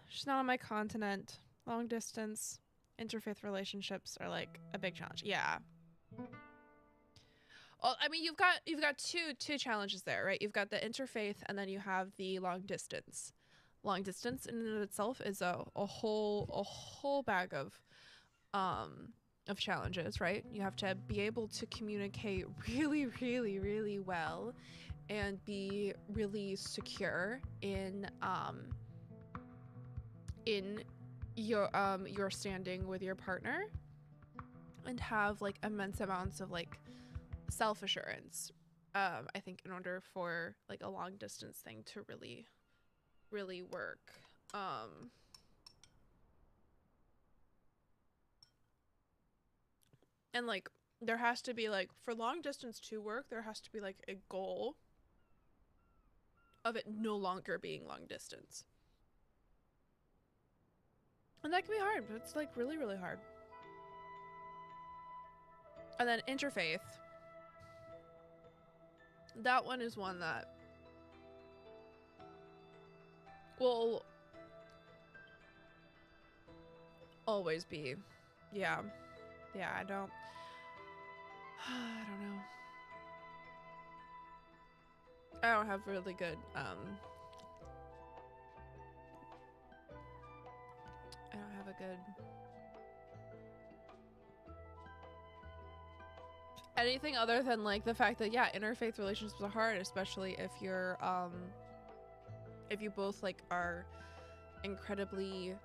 She's not on my continent. Long distance, interfaith relationships are like a big challenge. Yeah. Well, I mean, you've got two challenges there, right? You've got the interfaith, and then you have the long distance. Long distance in and of itself is a whole bag of challenges, right? You have to be able to communicate really, really, really well, and be really secure in your standing with your partner, and have like immense amounts of like self-assurance, I think, in order for like a long distance thing to really work. And like there has to be like, for long distance to work, there has to be like a goal of it no longer being long distance, and that can be hard, but it's like really, really hard. And then interfaith, that one is one that will always be, yeah, I don't know. I don't have really good I don't have a good anything other than like the fact that, yeah, interfaith relationships are hard, especially if you're if you both like are incredibly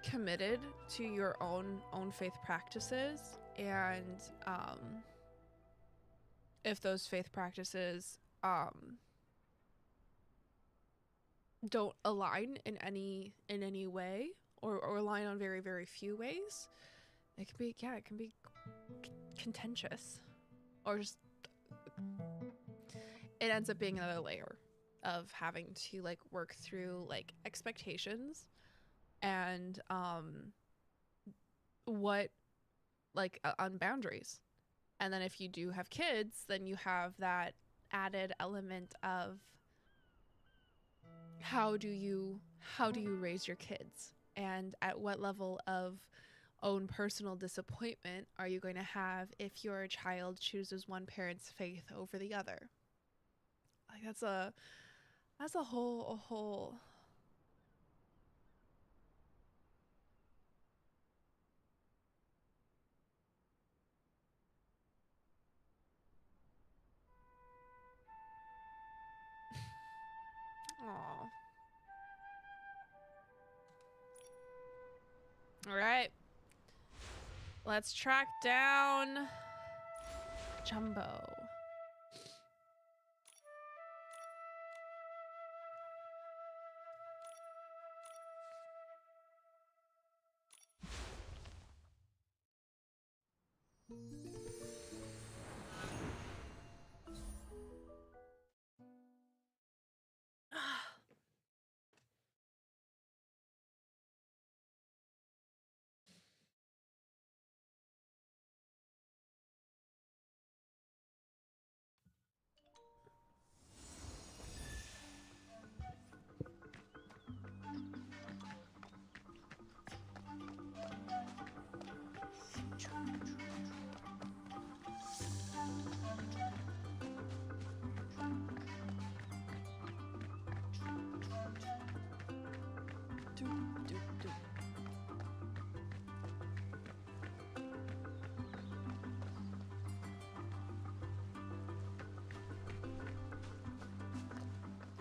committed to your own faith practices, and if those faith practices don't align in any way, or align on very, very few ways, it can be contentious, or just it ends up being another layer of having to like work through like expectations and what like on boundaries. And then if you do have kids, then you have that added element of how do you raise your kids, and at what level of own personal disappointment are you going to have if your child chooses one parent's faith over the other. Like that's a whole Aw. All right, let's track down Jumbo.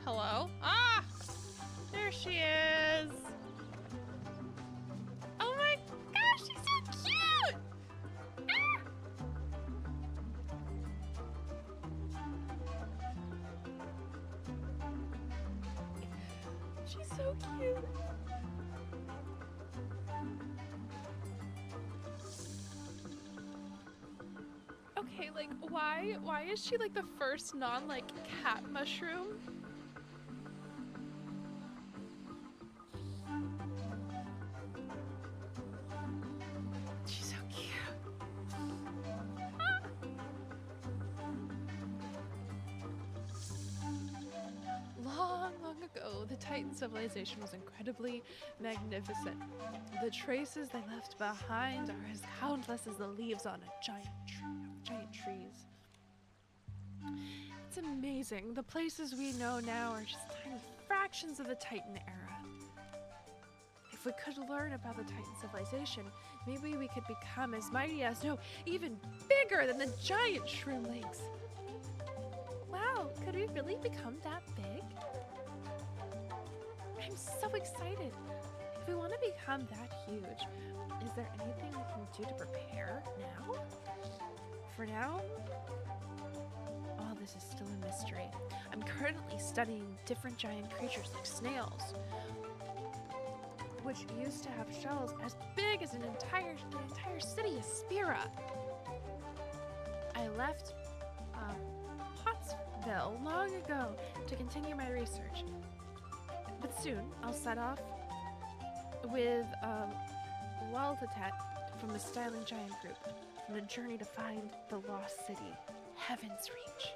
Hello? Ah! There she is! Oh my gosh, she's so cute! Ah! She's so cute. Okay, like, why is she like the first non-like cat mushroom? She's so cute. Ah. Long ago, the Titan civilization was incredibly magnificent. The traces they left behind are as countless as the leaves on a giant trees. It's amazing. The places we know now are just tiny fractions of the Titan era. If we could learn about the Titan civilization, maybe we could become as mighty as, no, even bigger than the giant shroomlings. Wow, could we really become that big? I'm so excited. If we want to become that huge, is there anything we can do to prepare now? For now, all this is still a mystery. I'm currently studying different giant creatures like snails, which used to have shells as big as the entire city of Spira. I left Pottsville long ago to continue my research, but soon I'll set off with Waltatet from the Styling Giant Group on a journey to find the lost city, Heaven's Reach.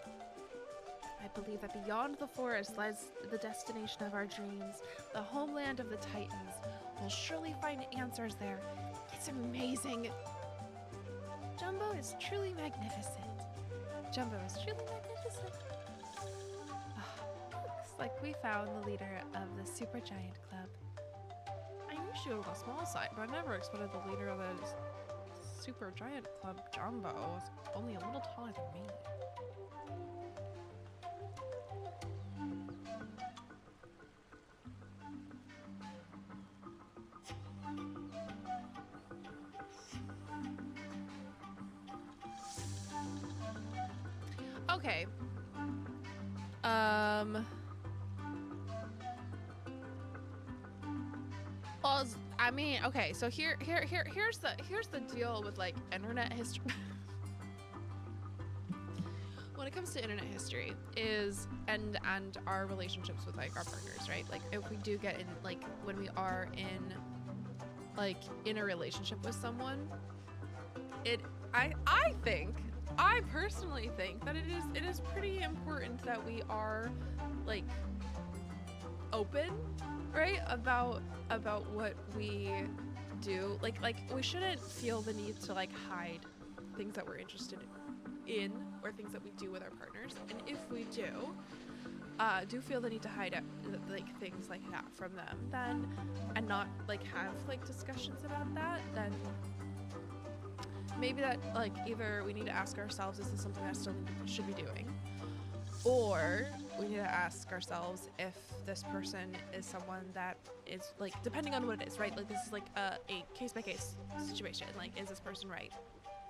I believe that beyond the forest lies the destination of our dreams, the homeland of the Titans. We'll surely find answers there. It's amazing. Jumbo is truly magnificent. Jumbo is truly magnificent. Looks like we found the leader of the Super Giant Club. I knew she was on the small side, but I never expected the leader of the Super Giant Club, Jumbo, was only a little taller than me. Okay. Well, I mean, okay, so here's the deal with like internet history. When it comes to internet history is and our relationships with like our partners, right? Like if we do get in, like when we are in a relationship with someone, I personally think that it is pretty important that we are like open, right, about what we do. Like we shouldn't feel the need to like hide things that we're interested in or things that we do with our partners. And if we do feel the need to hide like things like that from them, then and not like have like discussions about that, then maybe that like either we need to ask ourselves, is this something that I still should be doing, or we need to ask ourselves if this person is someone that is like, depending on what it is, right? Like this is like a case-by-case situation. Like, is this person right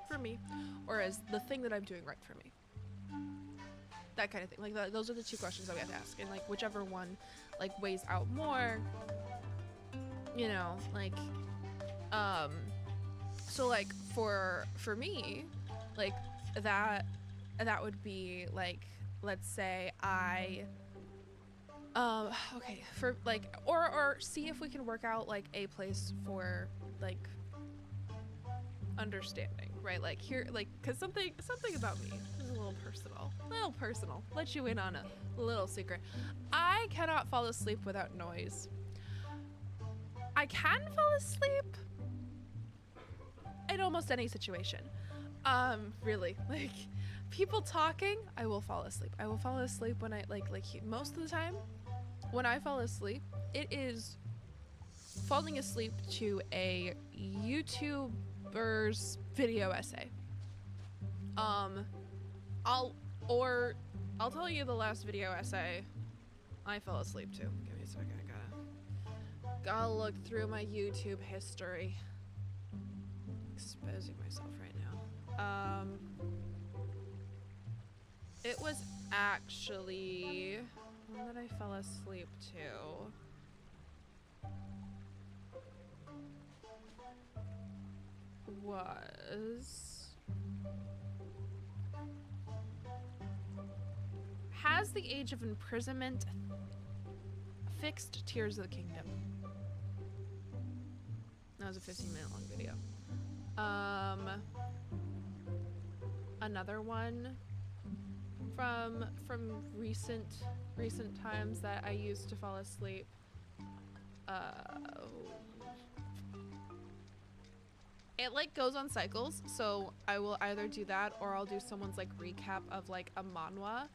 for me, or is the thing that I'm doing right for me? That kind of thing. Like those are the two questions that we have to ask, and like whichever one like weighs out more, you know, like so like for me, like that would be like, let's say I okay, for like or see if we can work out like a place for like understanding, right? Like here, like, because something about me is a little personal, let you in on a little secret. I cannot fall asleep without noise. I can fall asleep in almost any situation, really, like people talking, I will fall asleep. I will fall asleep when I like most of the time when I fall asleep, it is falling asleep to a YouTuber's video essay. I'll tell you the last video essay I fell asleep too. Give me a second. I gotta look through my YouTube history. Exposing myself right now. It was actually one that I fell asleep to. Was has the age of imprisonment fixed Tears of the Kingdom? That was a 15-minute long video. Another one from recent times that I used to fall asleep. It like goes on cycles, so I will either do that or I'll do someone's like recap of like a manhwa.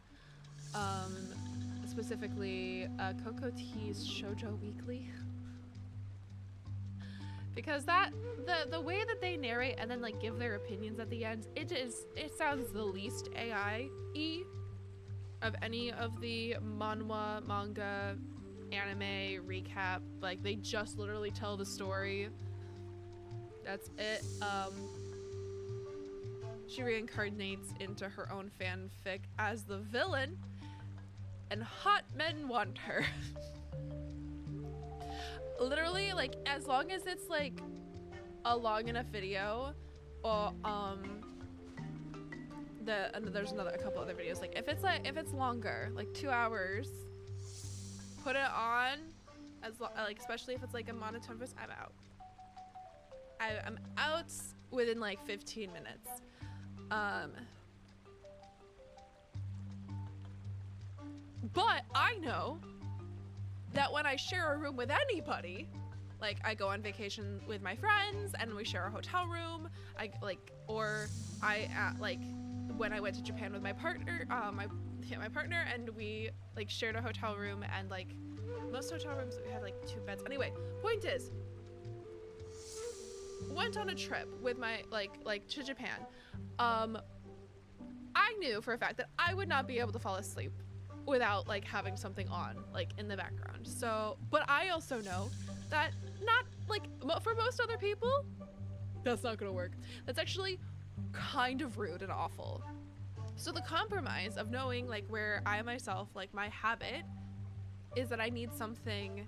Specifically Coco T's Shoujo Weekly. Because that the way that they narrate and then like give their opinions at the end, it sounds the least AI-y of any of the manhwa, manga, anime recap. Like they just literally tell the story. That's it. She reincarnates into her own fanfic as the villain, and hot men want her. Literally, like, as long as it's like a long enough video, or there's a couple other videos. Like, if it's longer, like 2 hours, put it on. Like, especially if it's like a monotone voice, I'm out. I'm out within like 15 minutes. But I know that when I share a room with anybody, like I go on vacation with my friends and we share a hotel room, like when I went to Japan with my partner, my partner, and we like shared a hotel room, and like most hotel rooms we had like 2 beds. Anyway, point is, went on a trip with my like to Japan. I knew for a fact that I would not be able to fall asleep without like having something on like in the background. So, but I also know that not like for most other people, that's not gonna work. That's actually kind of rude and awful. So the compromise of knowing like where I myself, like my habit is that I need something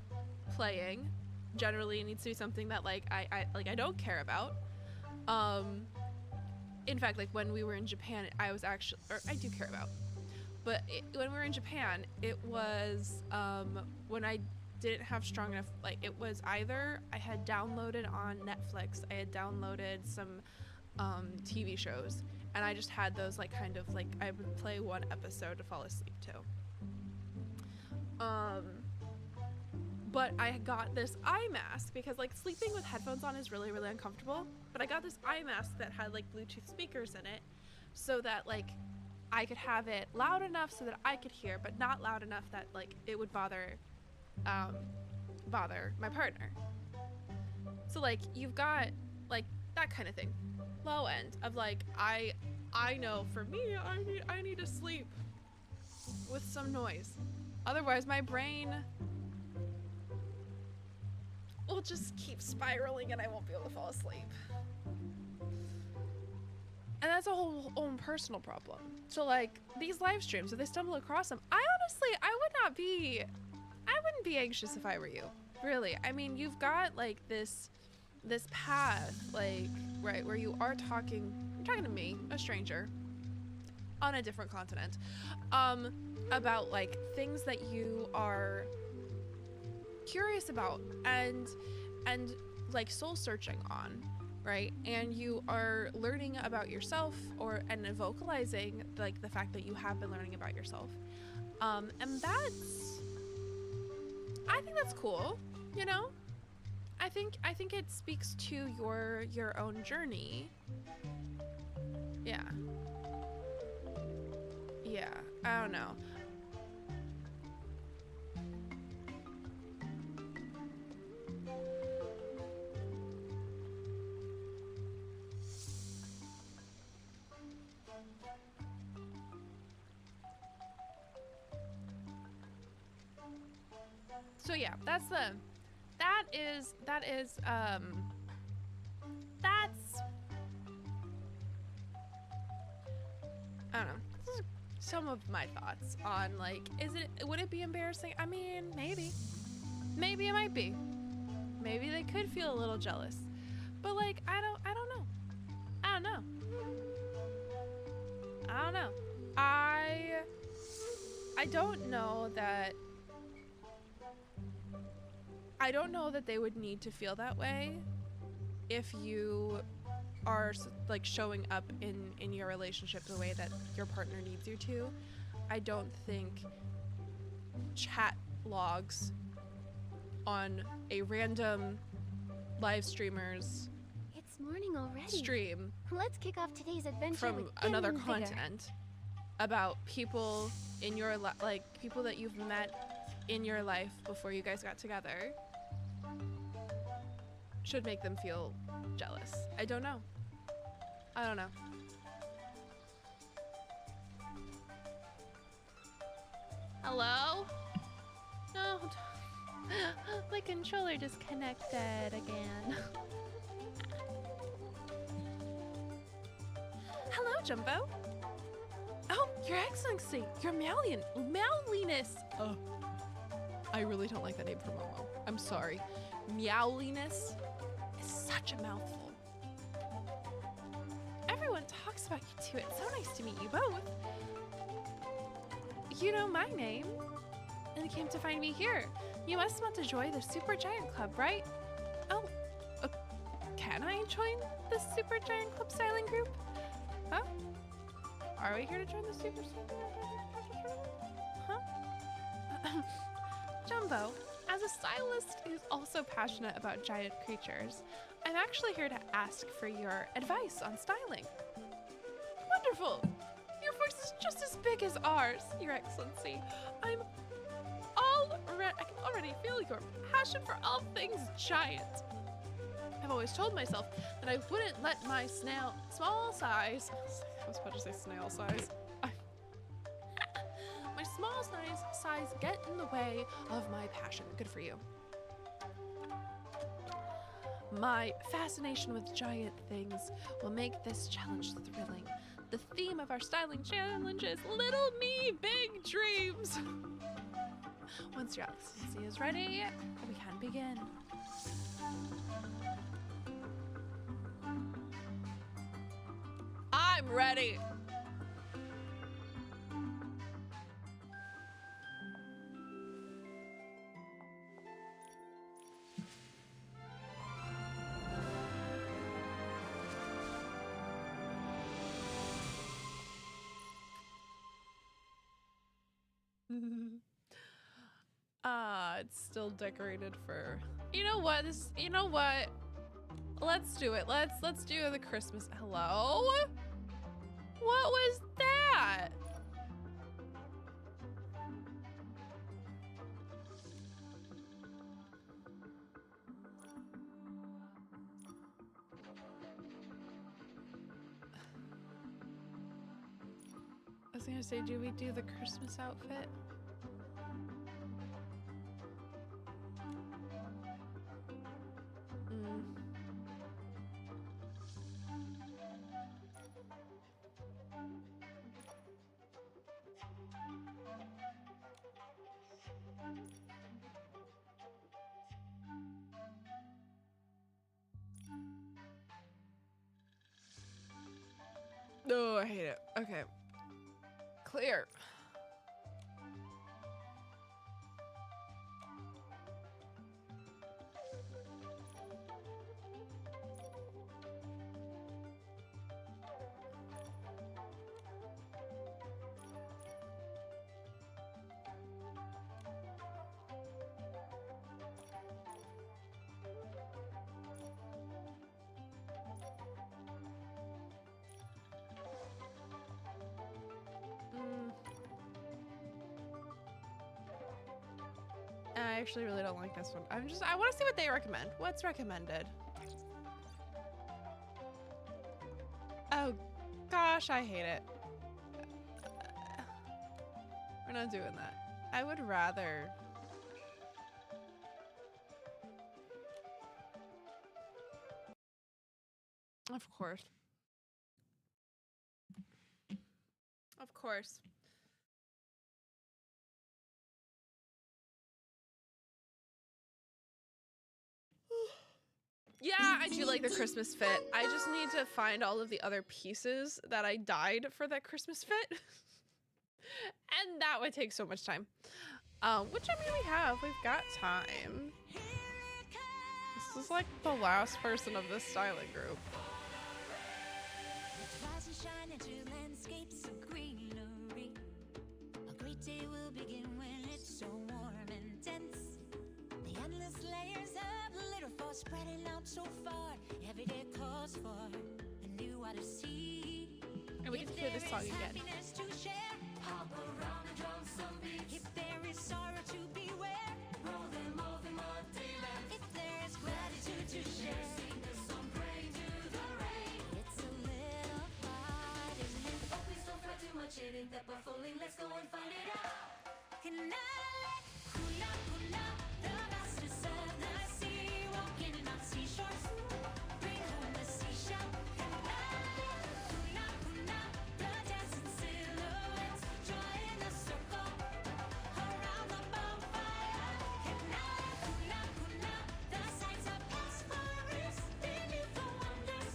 playing. Generally it needs to be something that like I don't care about. In fact, like when we were in Japan, I do care about. But when we were in Japan, it was when I didn't have strong enough, like it was either I had downloaded on Netflix, I had downloaded some TV shows, and I just had those like kind of like I would play one episode to fall asleep to. But I got this eye mask because like sleeping with headphones on is really, really uncomfortable. But I got this eye mask that had like Bluetooth speakers in it, so that like I could have it loud enough so that I could hear, but not loud enough that like it would bother my partner. So like you've got like that kind of thing, low end of like I know for me I need to sleep with some noise, otherwise my brain will just keep spiraling and I won't be able to fall asleep. And that's a whole own personal problem. So like these live streams, if they stumble across them, I wouldn't be anxious if I were you. Really. I mean, you've got like this path, like, right, where you're talking to me, a stranger, on a different continent, about like things that you are curious about and like soul searching on, right? And you are learning about yourself and vocalizing like the fact that you have been learning about yourself, and I think that's cool, you know. I think it speaks to your own journey. Yeah, I don't know. So yeah, that's I don't know. This is some of my thoughts on like, would it be embarrassing? I mean, maybe it might be. Maybe they could feel a little jealous, but like, I don't know. I don't know that they would need to feel that way if you are like showing up in your relationship the way that your partner needs you to. I don't think chat logs on a random live streamer's It's morning already. stream Let's kick off today's adventure from with another vim and vigor. content about people in your like people that you've met in your life before you guys got together should make them feel jealous. I don't know. Hello? No. My controller disconnected again. Hello, Jumbo. Oh, Your Excellency, your Meowliness. Oh, I really don't like that name for Momo. I'm sorry. Meowliness is such a mouthful. Everyone talks about you two. It's so nice to meet you both. You know my name, and came to find me here. You must want to join the Super Giant Club, right? Oh, can I join the Super Giant Club styling group? Huh? Are we here to join the Super Styling? Huh? Jumbo, as a stylist who's also passionate about giant creatures, I'm actually here to ask for your advice on styling. Wonderful! Your voice is just as big as ours, Your Excellency. I can already feel your passion for all things giant. I've always told myself that I wouldn't let my small size, I was about to say snail size, my small size get in the way of my passion. Good for you. My fascination with giant things will make this challenge thrilling. The theme of our styling challenge is Little Me, Big Dreams. Once Your Excellency is ready, we can begin. I'm ready. It's still decorated for. You know what? Let's do it. Let's do the Christmas. Hello? What was that? I was gonna say, do we do the Christmas outfit? Oh, I hate it. Okay. Clear. I actually really don't like this one. I want to see what they recommend. What's recommended? Oh, gosh, I hate it. We're not doing that. I would rather Of course. Of course. Yeah, I do like the Christmas fit. I just need to find all of the other pieces that I dyed for that Christmas fit. And that would take so much time. Which, I mean, we've got time. This is like the last person of this styling group. A great day will begin when it's so warm and dense. The endless layers of glitter fall spreading out so far. Every day calls for a new odyssey. And we get to hear this song again. Hop around and drum some beats. If there is sorrow to beware, roll them off in Monteland. If there is gratitude to share, sing a song praying to the rain. It's a little hard, isn't it? Oh, please don't fret too much, it ain't that baffling. Let's go and find it out. Kuna, kuna, the vastness of the sea, walking on seashores, bring home the seashell. Kuna, kuna, the dancing silhouettes, join the circle around the bonfire. Kuna, kuna, the sights of explorers, beneath the wonders,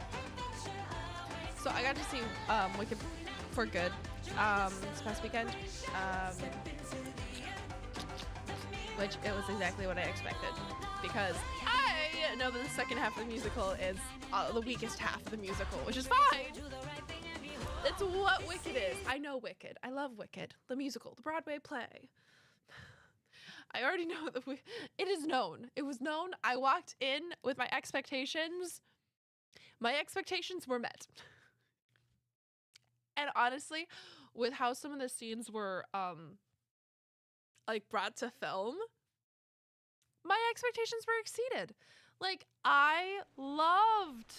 adventure awaits. So I got to see Wicked for Good this past weekend. Which it was exactly what I expected, because I know that the second half of the musical is the weakest half of the musical, which is fine. It's what Wicked is. I know Wicked. I love Wicked, the musical, the Broadway play. I already know that it is known. It was known. I walked in with my expectations. My expectations were met. And honestly, with how some of the scenes were like brought to film, my expectations were exceeded. Like, I loved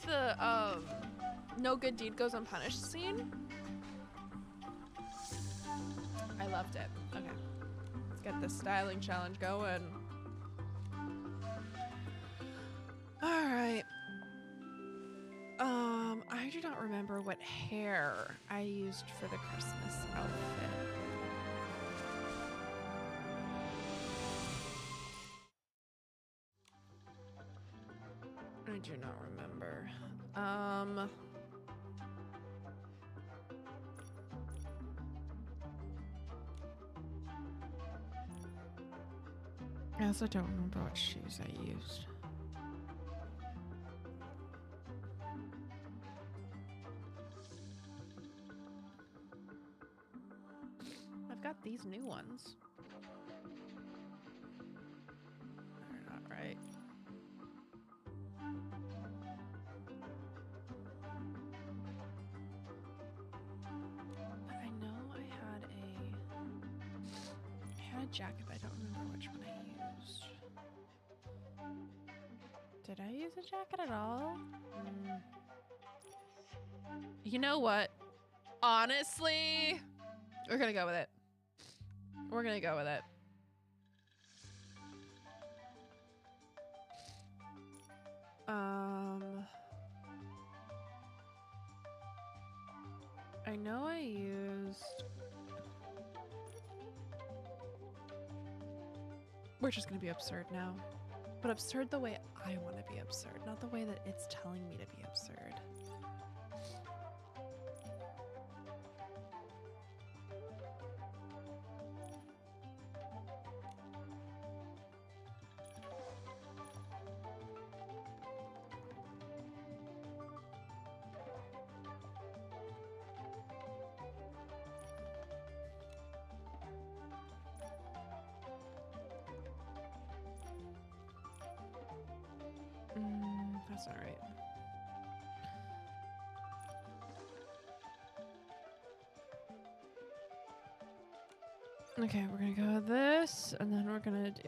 the no good deed goes unpunished scene. I loved it. Okay, let's get this styling challenge going. All right. I do not remember what hair I used for the Christmas outfit. I do not remember. I also don't remember what shoes I used. I've got these new ones. They're not right. But I know I had a jacket, but I don't remember which one I used. Did I use a jacket at all? You know what? Honestly, we're gonna go with it. We're gonna go with it. I know I used... We're just gonna be absurd now. But absurd the way I want to be absurd, not the way that it's telling me to be absurd. That's not right. Okay, we're gonna go with this, and then we're gonna do...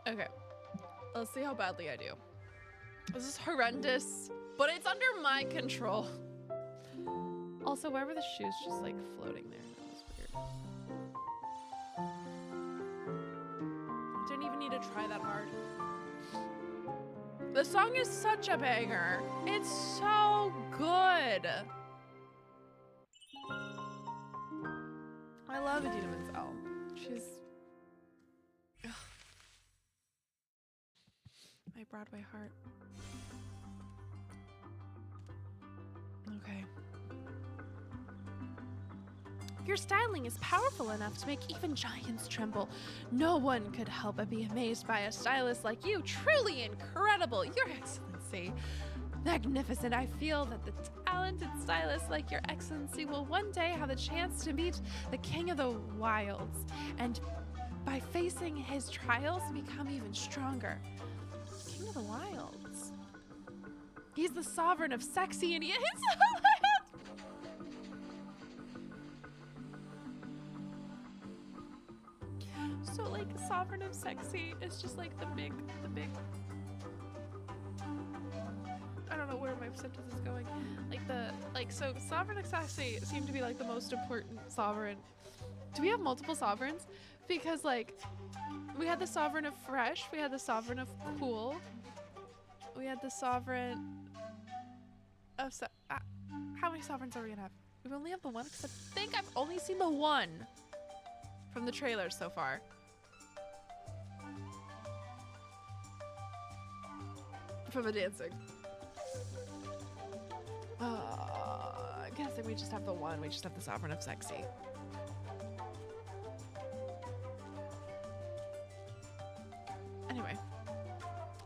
Okay. Let's see how badly I do. This is horrendous, but it's under my control. Also, why were the shoes just like floating there? That was weird. Didn't even need to try that hard. The song is such a banger. It's so good. I love Idina Menzel. She's my Broadway heart. Okay. Your styling is powerful enough to make even giants tremble. No one could help but be amazed by a stylist like you. Truly incredible, Your Excellency. Magnificent. I feel that the talented stylist like Your Excellency will one day have the chance to meet the King of the Wilds, and by facing his trials, become even stronger. King of the Wilds. He's the sovereign of sexy and Itzaland. So like sovereign of sexy is just like the big I don't know where my sentence is going. So sovereign of sexy seem to be like the most important sovereign. Do we have multiple sovereigns? Because like we had the sovereign of fresh, we had the sovereign of cool, we had the sovereign of how many sovereigns are we gonna have? We only have the one, because I think I've only seen the one from the trailers so far. From the dancing. I'm guessing we just have the one. We just have the sovereign of sexy. Anyway.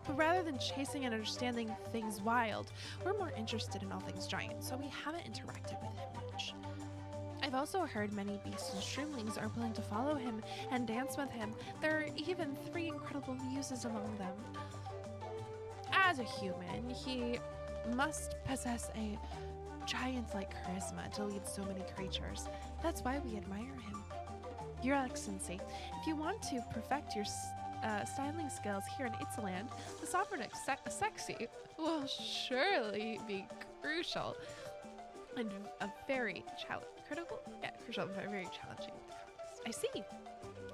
But rather than chasing and understanding things wild, we're more interested in all things giant, so we haven't interacted with him much. I've also heard many beasts and streamlings are willing to follow him and dance with him. There are even 3 incredible muses among them. As a human, he must possess a giant-like charisma to lead so many creatures. That's why we admire him. Your Excellency, if you want to perfect your styling skills here in Itzaland, the sovereign of sexy will surely be crucial and a very crucial, very challenging. I see.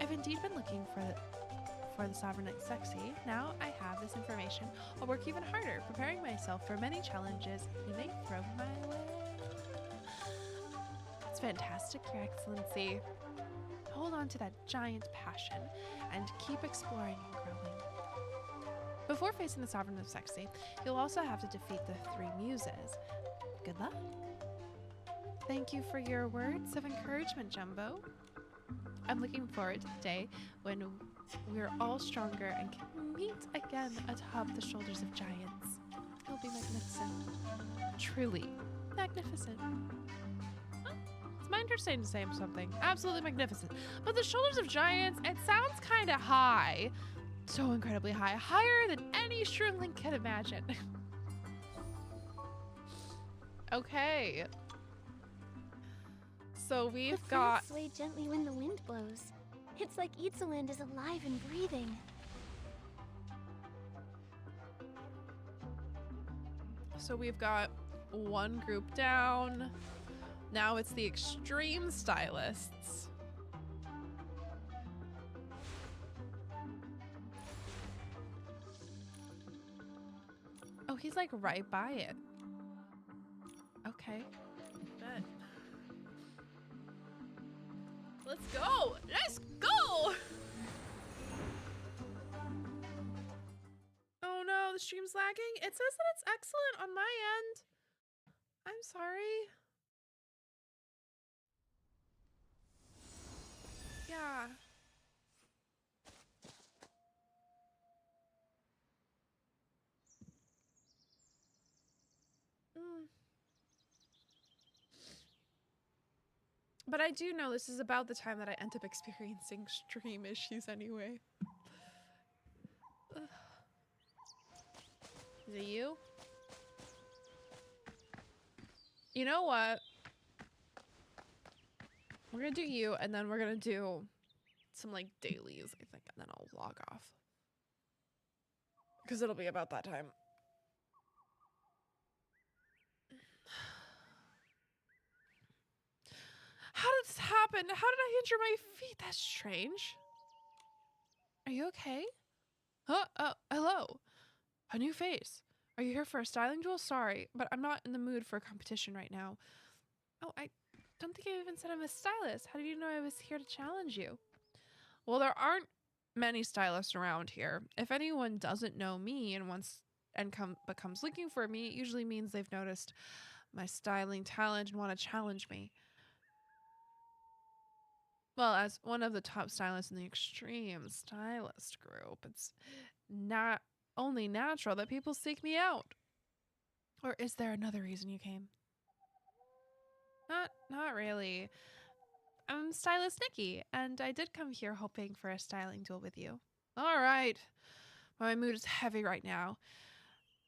I've indeed been looking for the sovereign of sexy. Now I have this information. I'll work even harder, preparing myself for many challenges he may throw my way. It's fantastic, Your Excellency. Hold on to that giant passion and keep exploring and growing. Before facing the sovereign of sexy, you'll also have to defeat the 3 muses. Good luck. Thank you for your words of encouragement, Jumbo. I'm looking forward to the day when we're all stronger and can meet again atop the shoulders of giants. It'll be magnificent. Truly magnificent. It's my understanding to say something absolutely magnificent. But the shoulders of giants, it sounds kind of high. So incredibly high. Higher than any shrimpling could imagine. Okay. So we've got... sway gently when the wind blows. It's like Itzaland is alive and breathing. So we've got 1 group down. Now it's the extreme stylists. Oh, he's like right by it. Okay. Bet. Let's go! Let's go! Oh no, the stream's lagging. It says that it's excellent on my end. I'm sorry. Yeah. But I do know this is about the time that I end up experiencing stream issues anyway. Ugh. Is it you? You know what? We're gonna do you, and then we're gonna do some like dailies, I think, and then I'll log off. because it'll be about that time. How did this happen? How did I injure my feet? That's strange. Are you okay? Hello. A new face. Are you here for a styling duel? Sorry, but I'm not in the mood for a competition right now. Oh, I don't think I even said I'm a stylist. How did you know I was here to challenge you? Well, there aren't many stylists around here. If anyone doesn't know me and becomes looking for me, it usually means they've noticed my styling talent and want to challenge me. Well, as one of the top stylists in the extreme stylist group, it's not only natural that people seek me out. Or is there another reason you came? Not really. I'm stylist Nikki, and I did come here hoping for a styling duel with you. All right. My mood is heavy right now.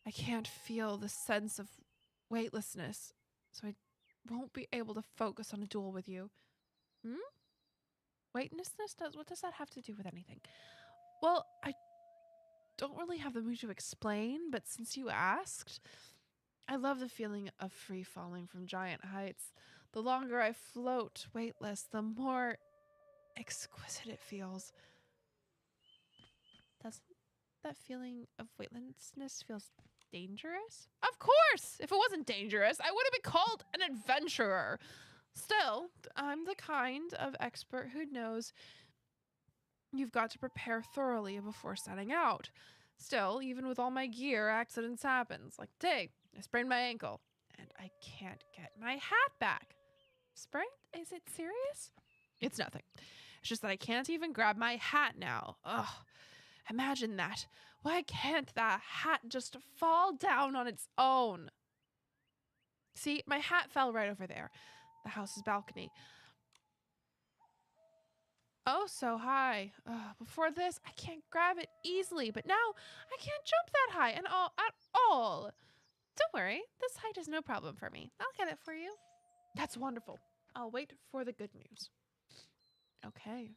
I can't feel the sense of weightlessness, so I won't be able to focus on a duel with you. Weightlessness? What does that have to do with anything? Well, I don't really have the mood to explain, but since you asked, I love the feeling of free falling from giant heights. The longer I float weightless, the more exquisite it feels. Doesn't that feeling of weightlessness feel dangerous? Of course! If it wasn't dangerous, I would have been called an adventurer. Still, I'm the kind of expert who knows you've got to prepare thoroughly before setting out. Still, even with all my gear, accidents happen. Like today, I sprained my ankle, and I can't get my hat back. Sprained? Is it serious? It's nothing. It's just that I can't even grab my hat now. Ugh. Imagine that. Why can't that hat just fall down on its own? See, my hat fell right over there. The house's balcony. Oh, so high. Before this, I can't grab it easily, but now I can't jump that high at all. Don't worry, this height is no problem for me. I'll get it for you. That's wonderful. I'll wait for the good news. Okay.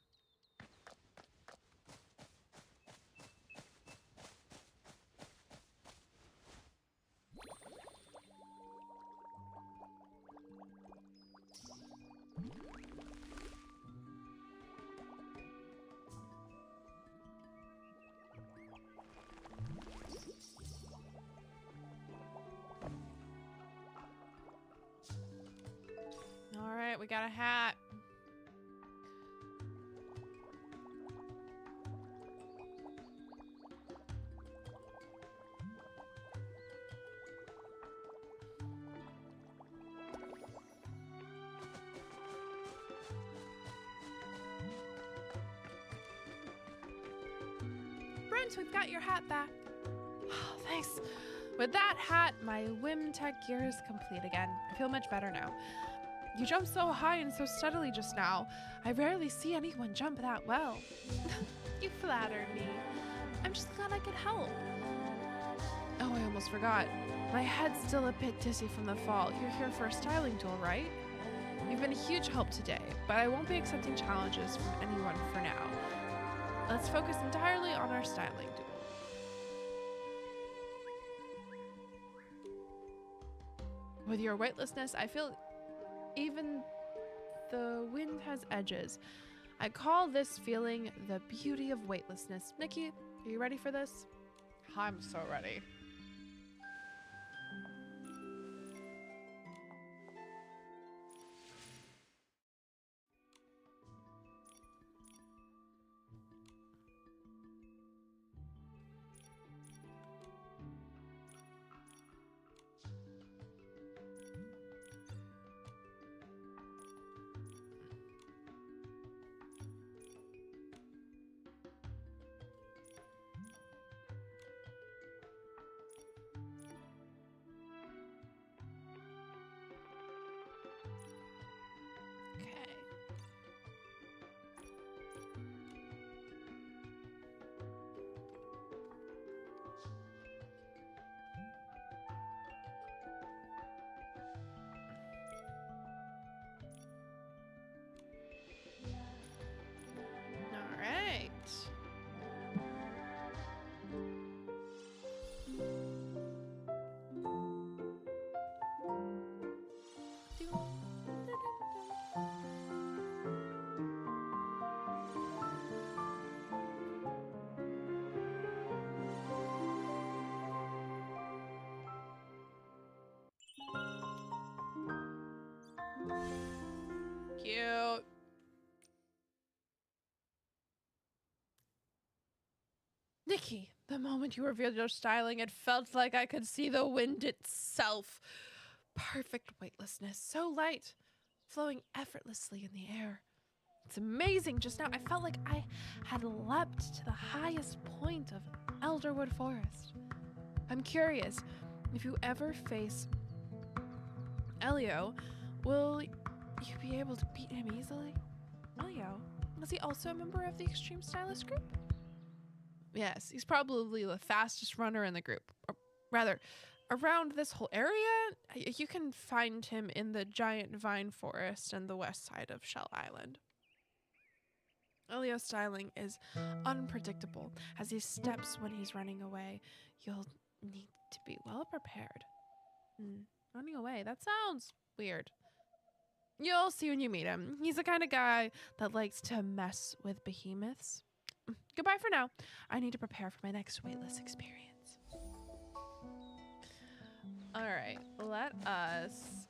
All right, we got a hat. Brent, we've got your hat back. Thanks. With that hat, my Whim Tech gear is complete again. I feel much better now. You jumped so high and so steadily just now. I rarely see anyone jump that well. You flatter me. I'm just glad I could help. Oh, I almost forgot. My head's still a bit dizzy from the fall. You're here for a styling duel, right? You've been a huge help today, but I won't be accepting challenges from anyone for now. Let's focus entirely on our styling duel. With your weightlessness, I feel even the wind has edges. I call this feeling the beauty of weightlessness. Nikki, are you ready for this? I'm so ready. Nikki, the moment you revealed your styling, it felt like I could see the wind itself. Perfect weightlessness, so light, flowing effortlessly in the air. It's amazing. Just now, I felt like I had leapt to the highest point of Elderwood Forest. I'm curious, if you ever face Elio, will you be able to beat him easily? Elio? Was he also a member of the Extreme Stylist group? Yes, he's probably the fastest runner in the group. Or rather, around this whole area, you can find him in the giant vine forest and the west side of Shell Island. Elio's styling is unpredictable. As he steps when he's running away, you'll need to be well prepared. Running away, that sounds weird. You'll see when you meet him. He's the kind of guy that likes to mess with behemoths. Goodbye for now. I need to prepare for my next weightless experience. All right, let us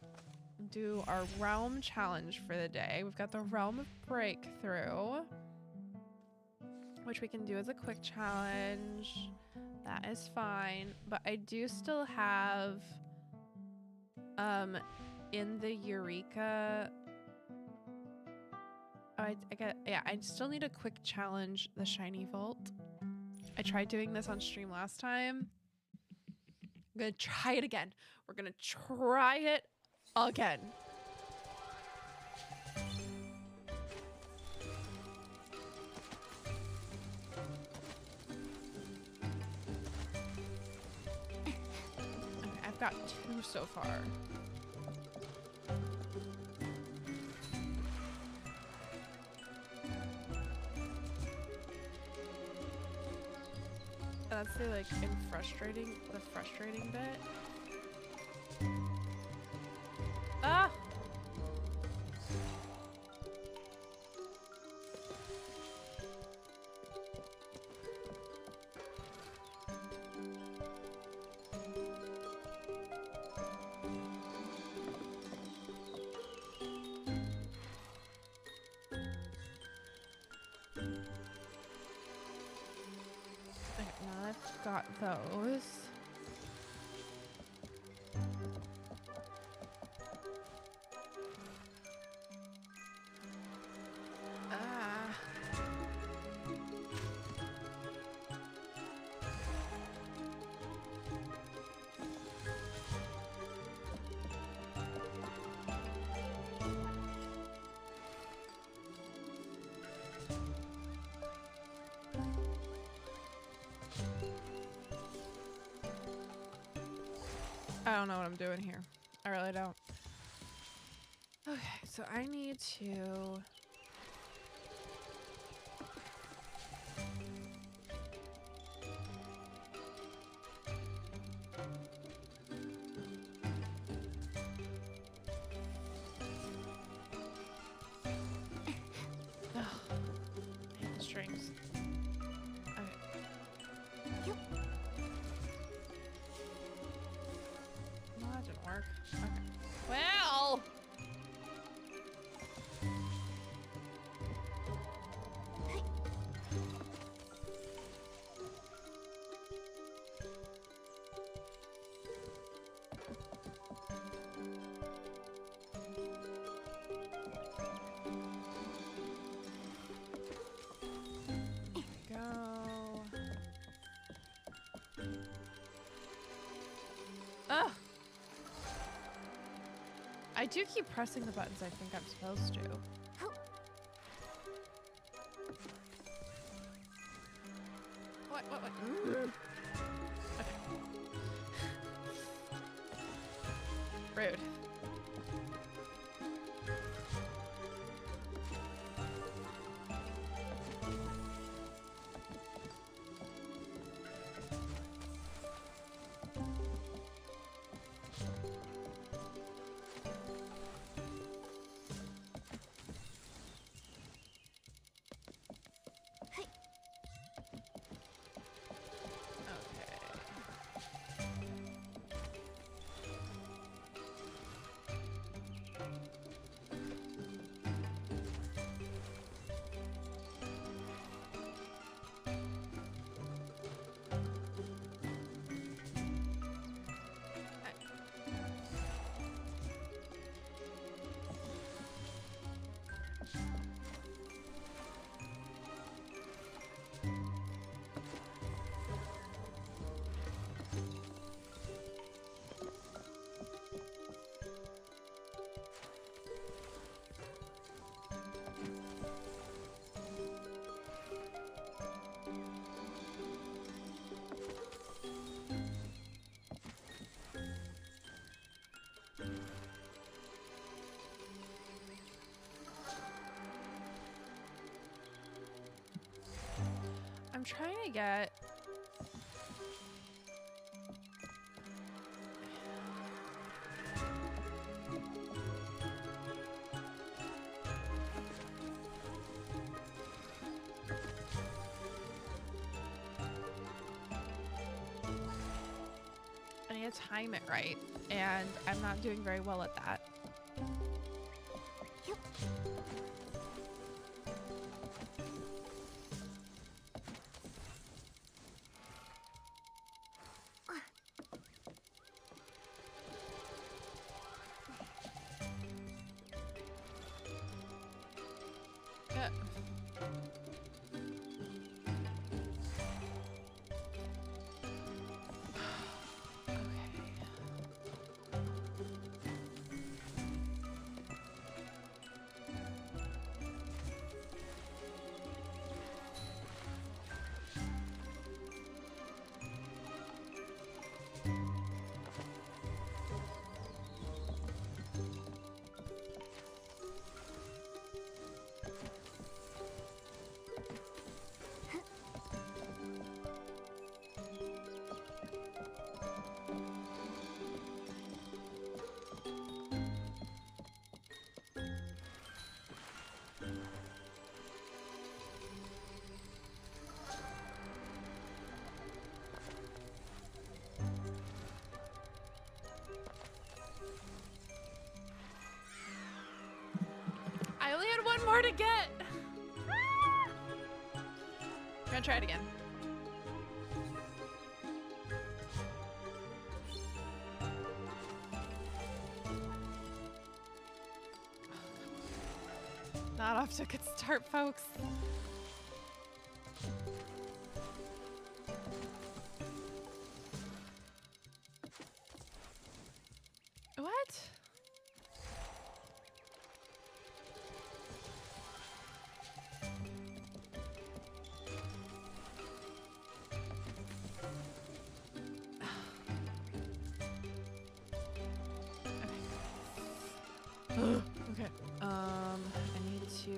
do our realm challenge for the day. We've got the realm of breakthrough, which we can do as a quick challenge. That is fine, but I do still have in the Eureka, I still need a quick challenge, the shiny vault. I tried doing this on stream last time. I'm gonna try it again. We're gonna try it again. Okay, I've got 2 so far. That's the the frustrating bit. Ah! Got those. I don't know what I'm doing here. I really don't. Okay, so I need to... Ugh, I hate the strings. Okay. No, that didn't work. Okay. Well... Ugh. I do keep pressing the buttons I think I'm supposed to. What? Okay. Rude. trying to get... I need to time it right, and I'm not doing very well at that. Yeah. I only had one more to get. We're gonna try it again. Not off to a good start, folks. What? Okay. I need to...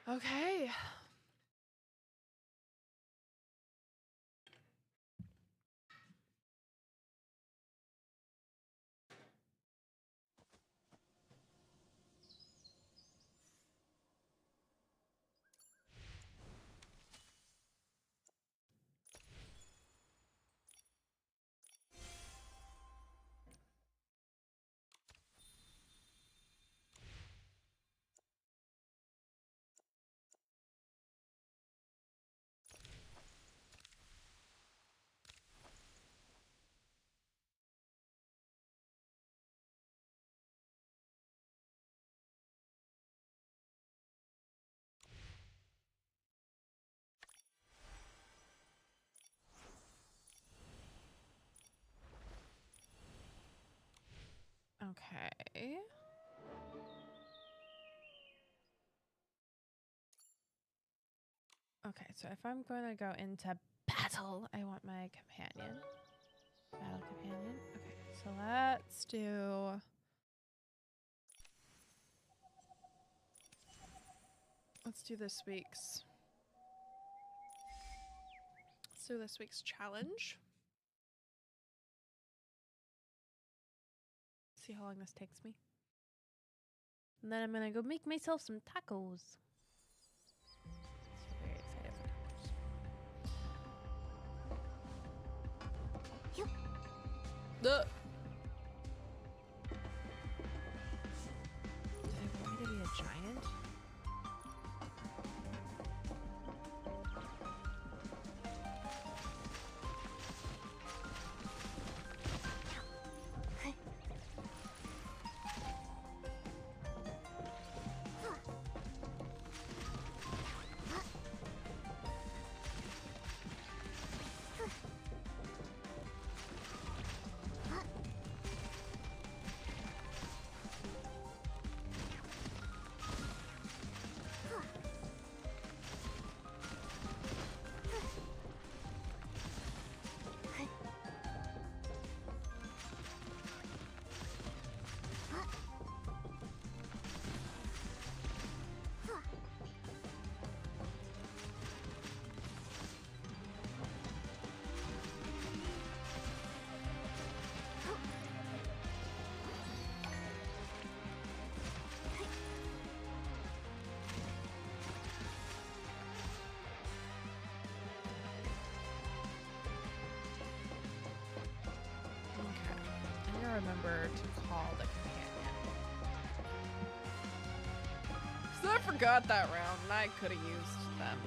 Okay. Okay. Okay, so if I'm going to go into battle, I want my companion. Battle companion. Okay, so let's do this week's challenge. See how long this takes me. And then I'm gonna go make myself some tacos. Very excited for tacos. Yep. Ugh. Do they want me to be a giant? Remember to call the companion. 'Cause I forgot that round and I could have used them.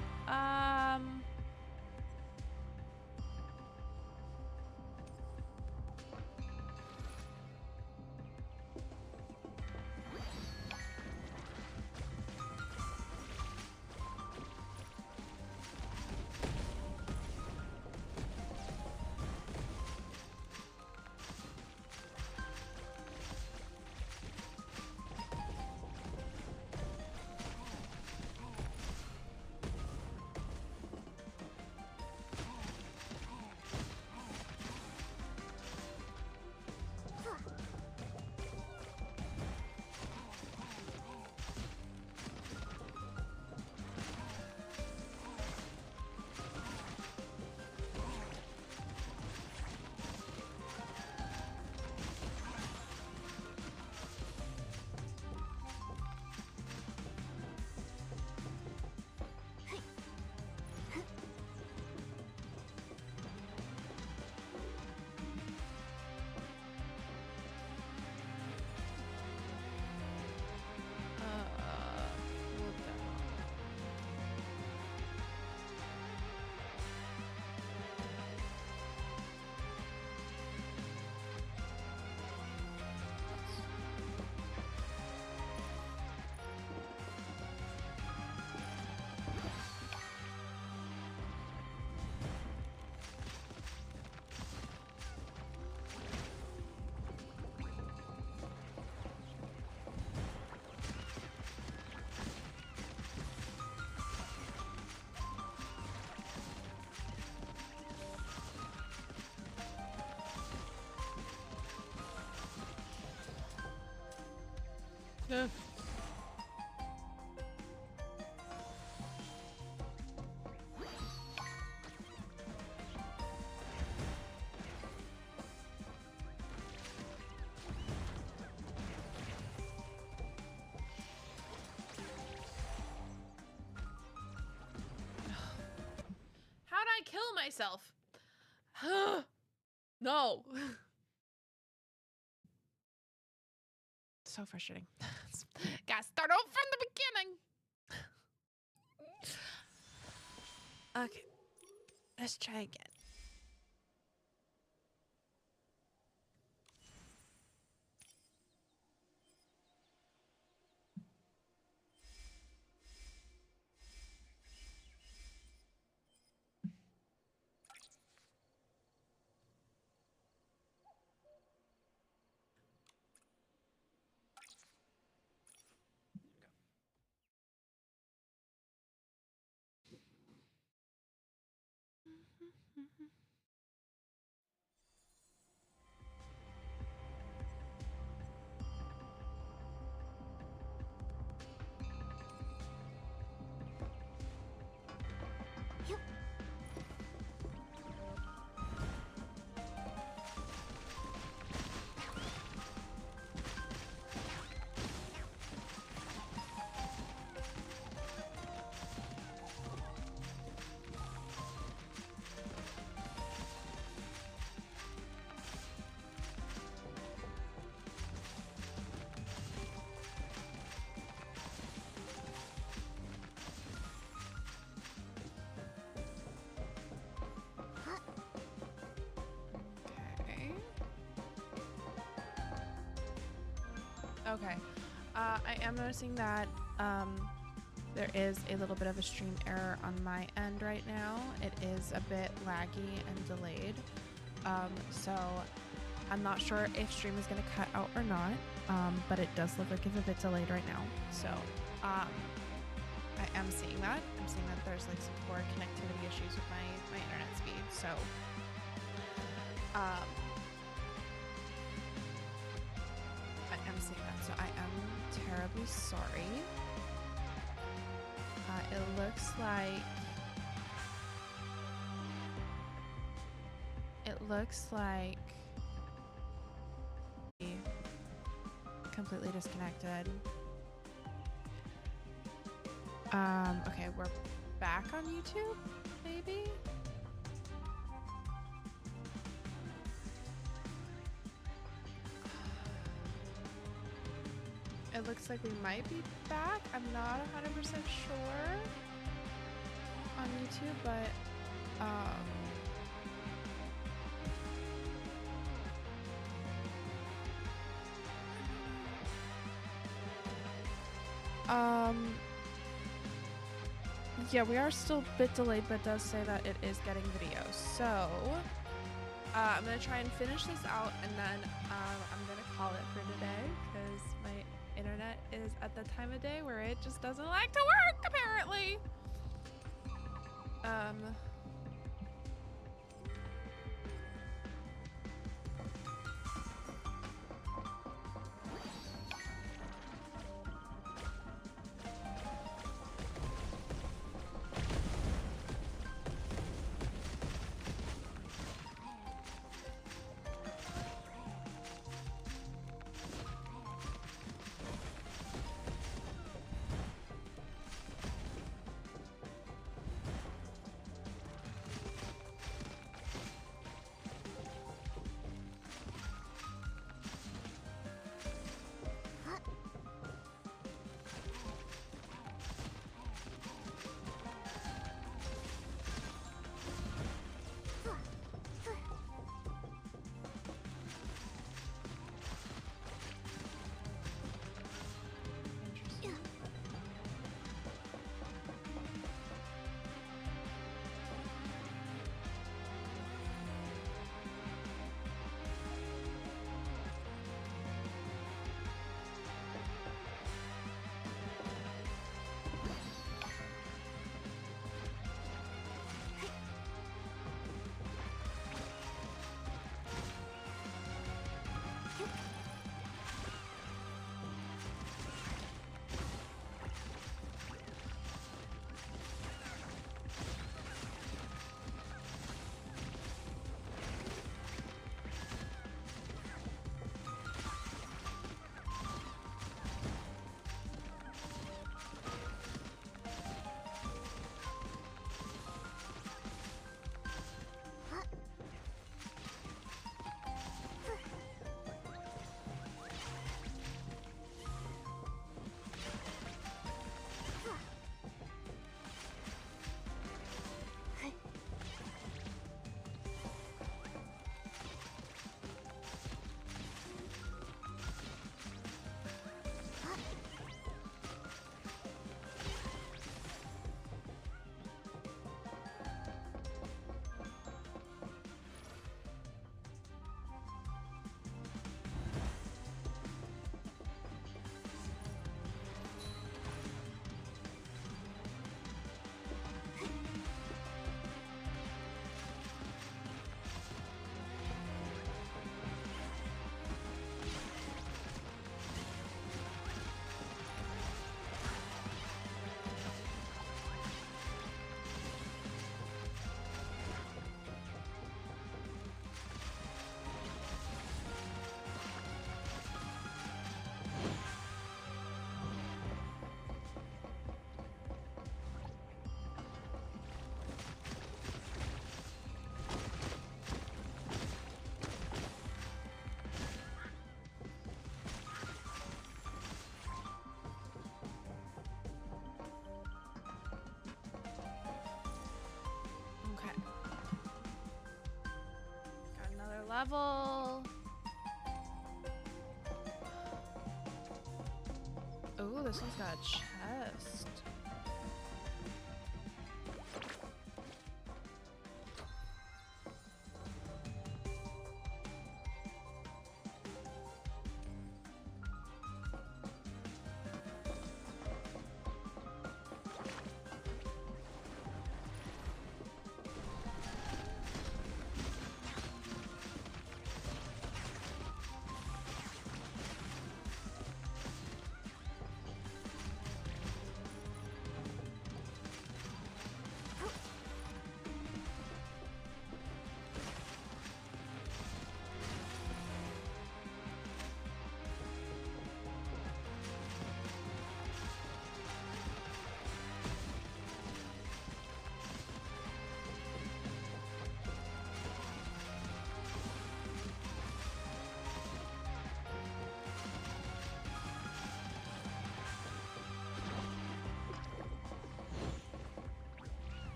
myself. No. So frustrating. Gotta start over from the beginning. Okay. Let's try again. Okay. I am noticing that there is a little bit of a stream error on my end right now. It is a bit laggy and delayed. So I'm not sure if stream is going to cut out or not, but it does look like it's a bit delayed right now. So I am seeing that. I'm seeing that there's like some poor connectivity issues with my internet speed. So I am seeing that. So I am terribly sorry. It looks like completely disconnected. Okay, we're back on YouTube, maybe? It looks like we might be back. I'm not 100% sure on YouTube, but yeah, we are still a bit delayed, but it does say that it is getting videos. So I'm gonna try and finish this out, and then I'm gonna call it for today because my internet is at the time of day where it just doesn't like to work, apparently. level. Oh, this one's got a chest.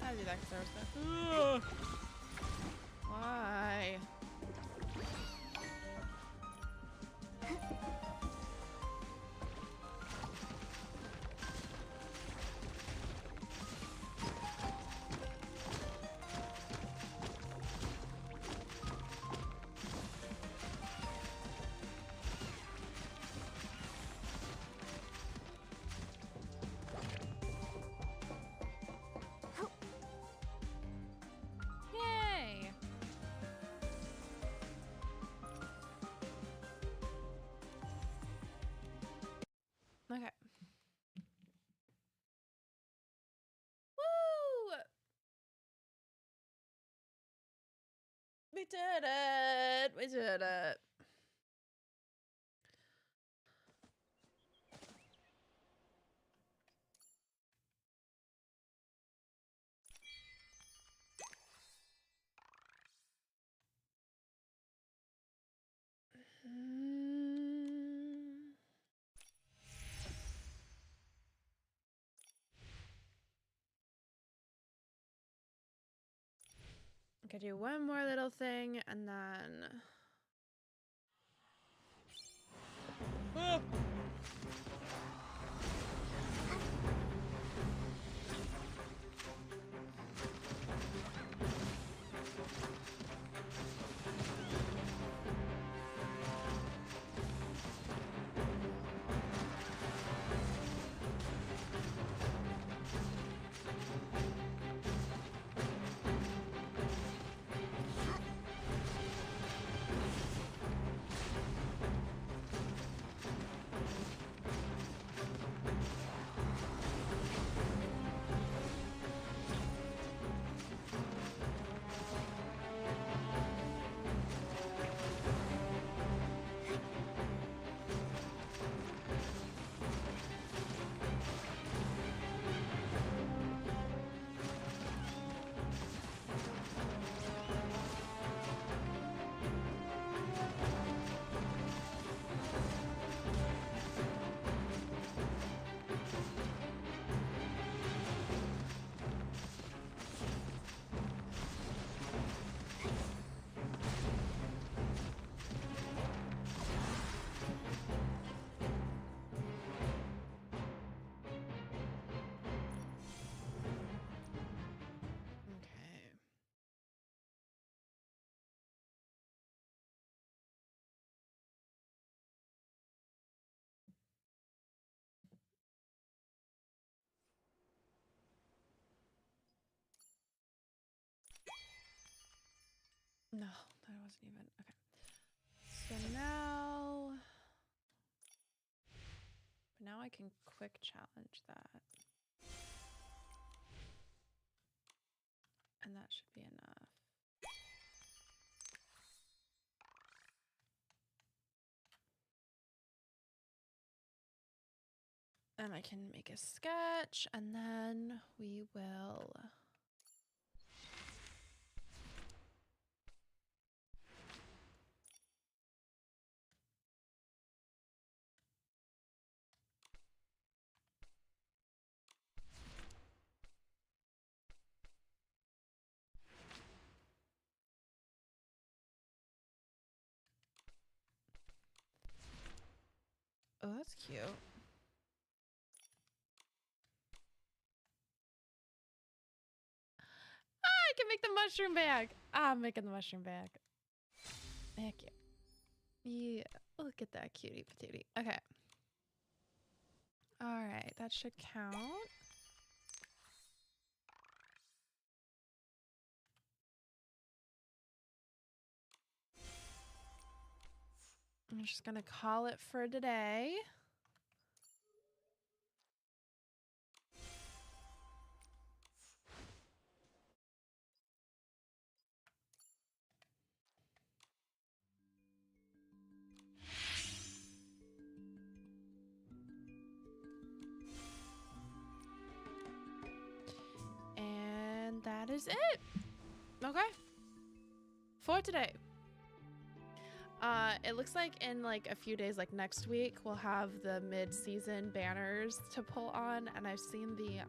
I do that because there was the. Why? Yay! Okay. Woo! We did it! We did it. Okay, do one more little thing and then. Oh. Okay. No, that wasn't even. Okay. So now. Now I can quick challenge that. And that should be enough. And I can make a sketch and then we will. that's cute. I can make the mushroom bag. I'm making the mushroom bag. Heck yeah. Yeah, look at that cutie patootie. Okay. All right, that should count. I'm just gonna call it for today. And that is it. Okay. For today. It looks like in like a few days, like next week, we'll have the mid-season banners to pull on, and I've seen the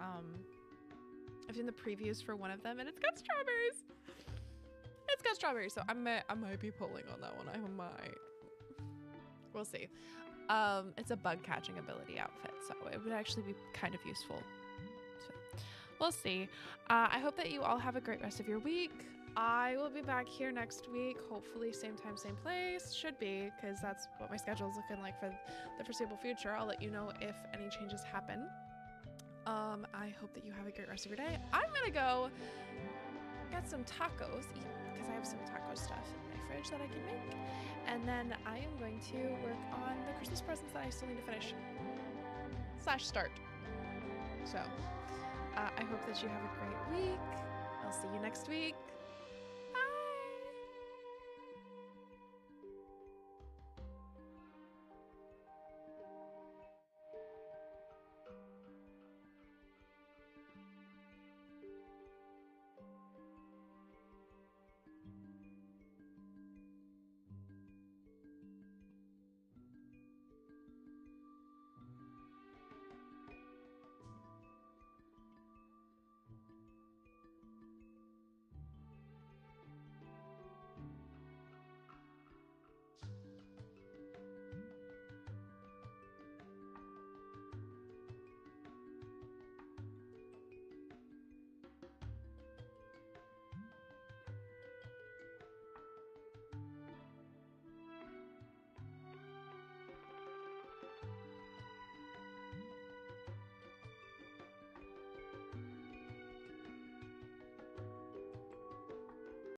previews for one of them, and it's got strawberries. It's got strawberries, so I might be pulling on that one. I might. We'll see. It's a bug catching ability outfit, so it would actually be kind of useful. So we'll see. I hope that you all have a great rest of your week. I will be back here next week, hopefully same time, same place. Should be, because that's what my schedule is looking like for the foreseeable future. I'll let you know if any changes happen. I hope that you have a great rest of your day. I'm gonna go get some tacos, because I have some taco stuff in my fridge that I can make. And then I am going to work on the Christmas presents that I still need to finish / start. So I hope that you have a great week. I'll see you next week.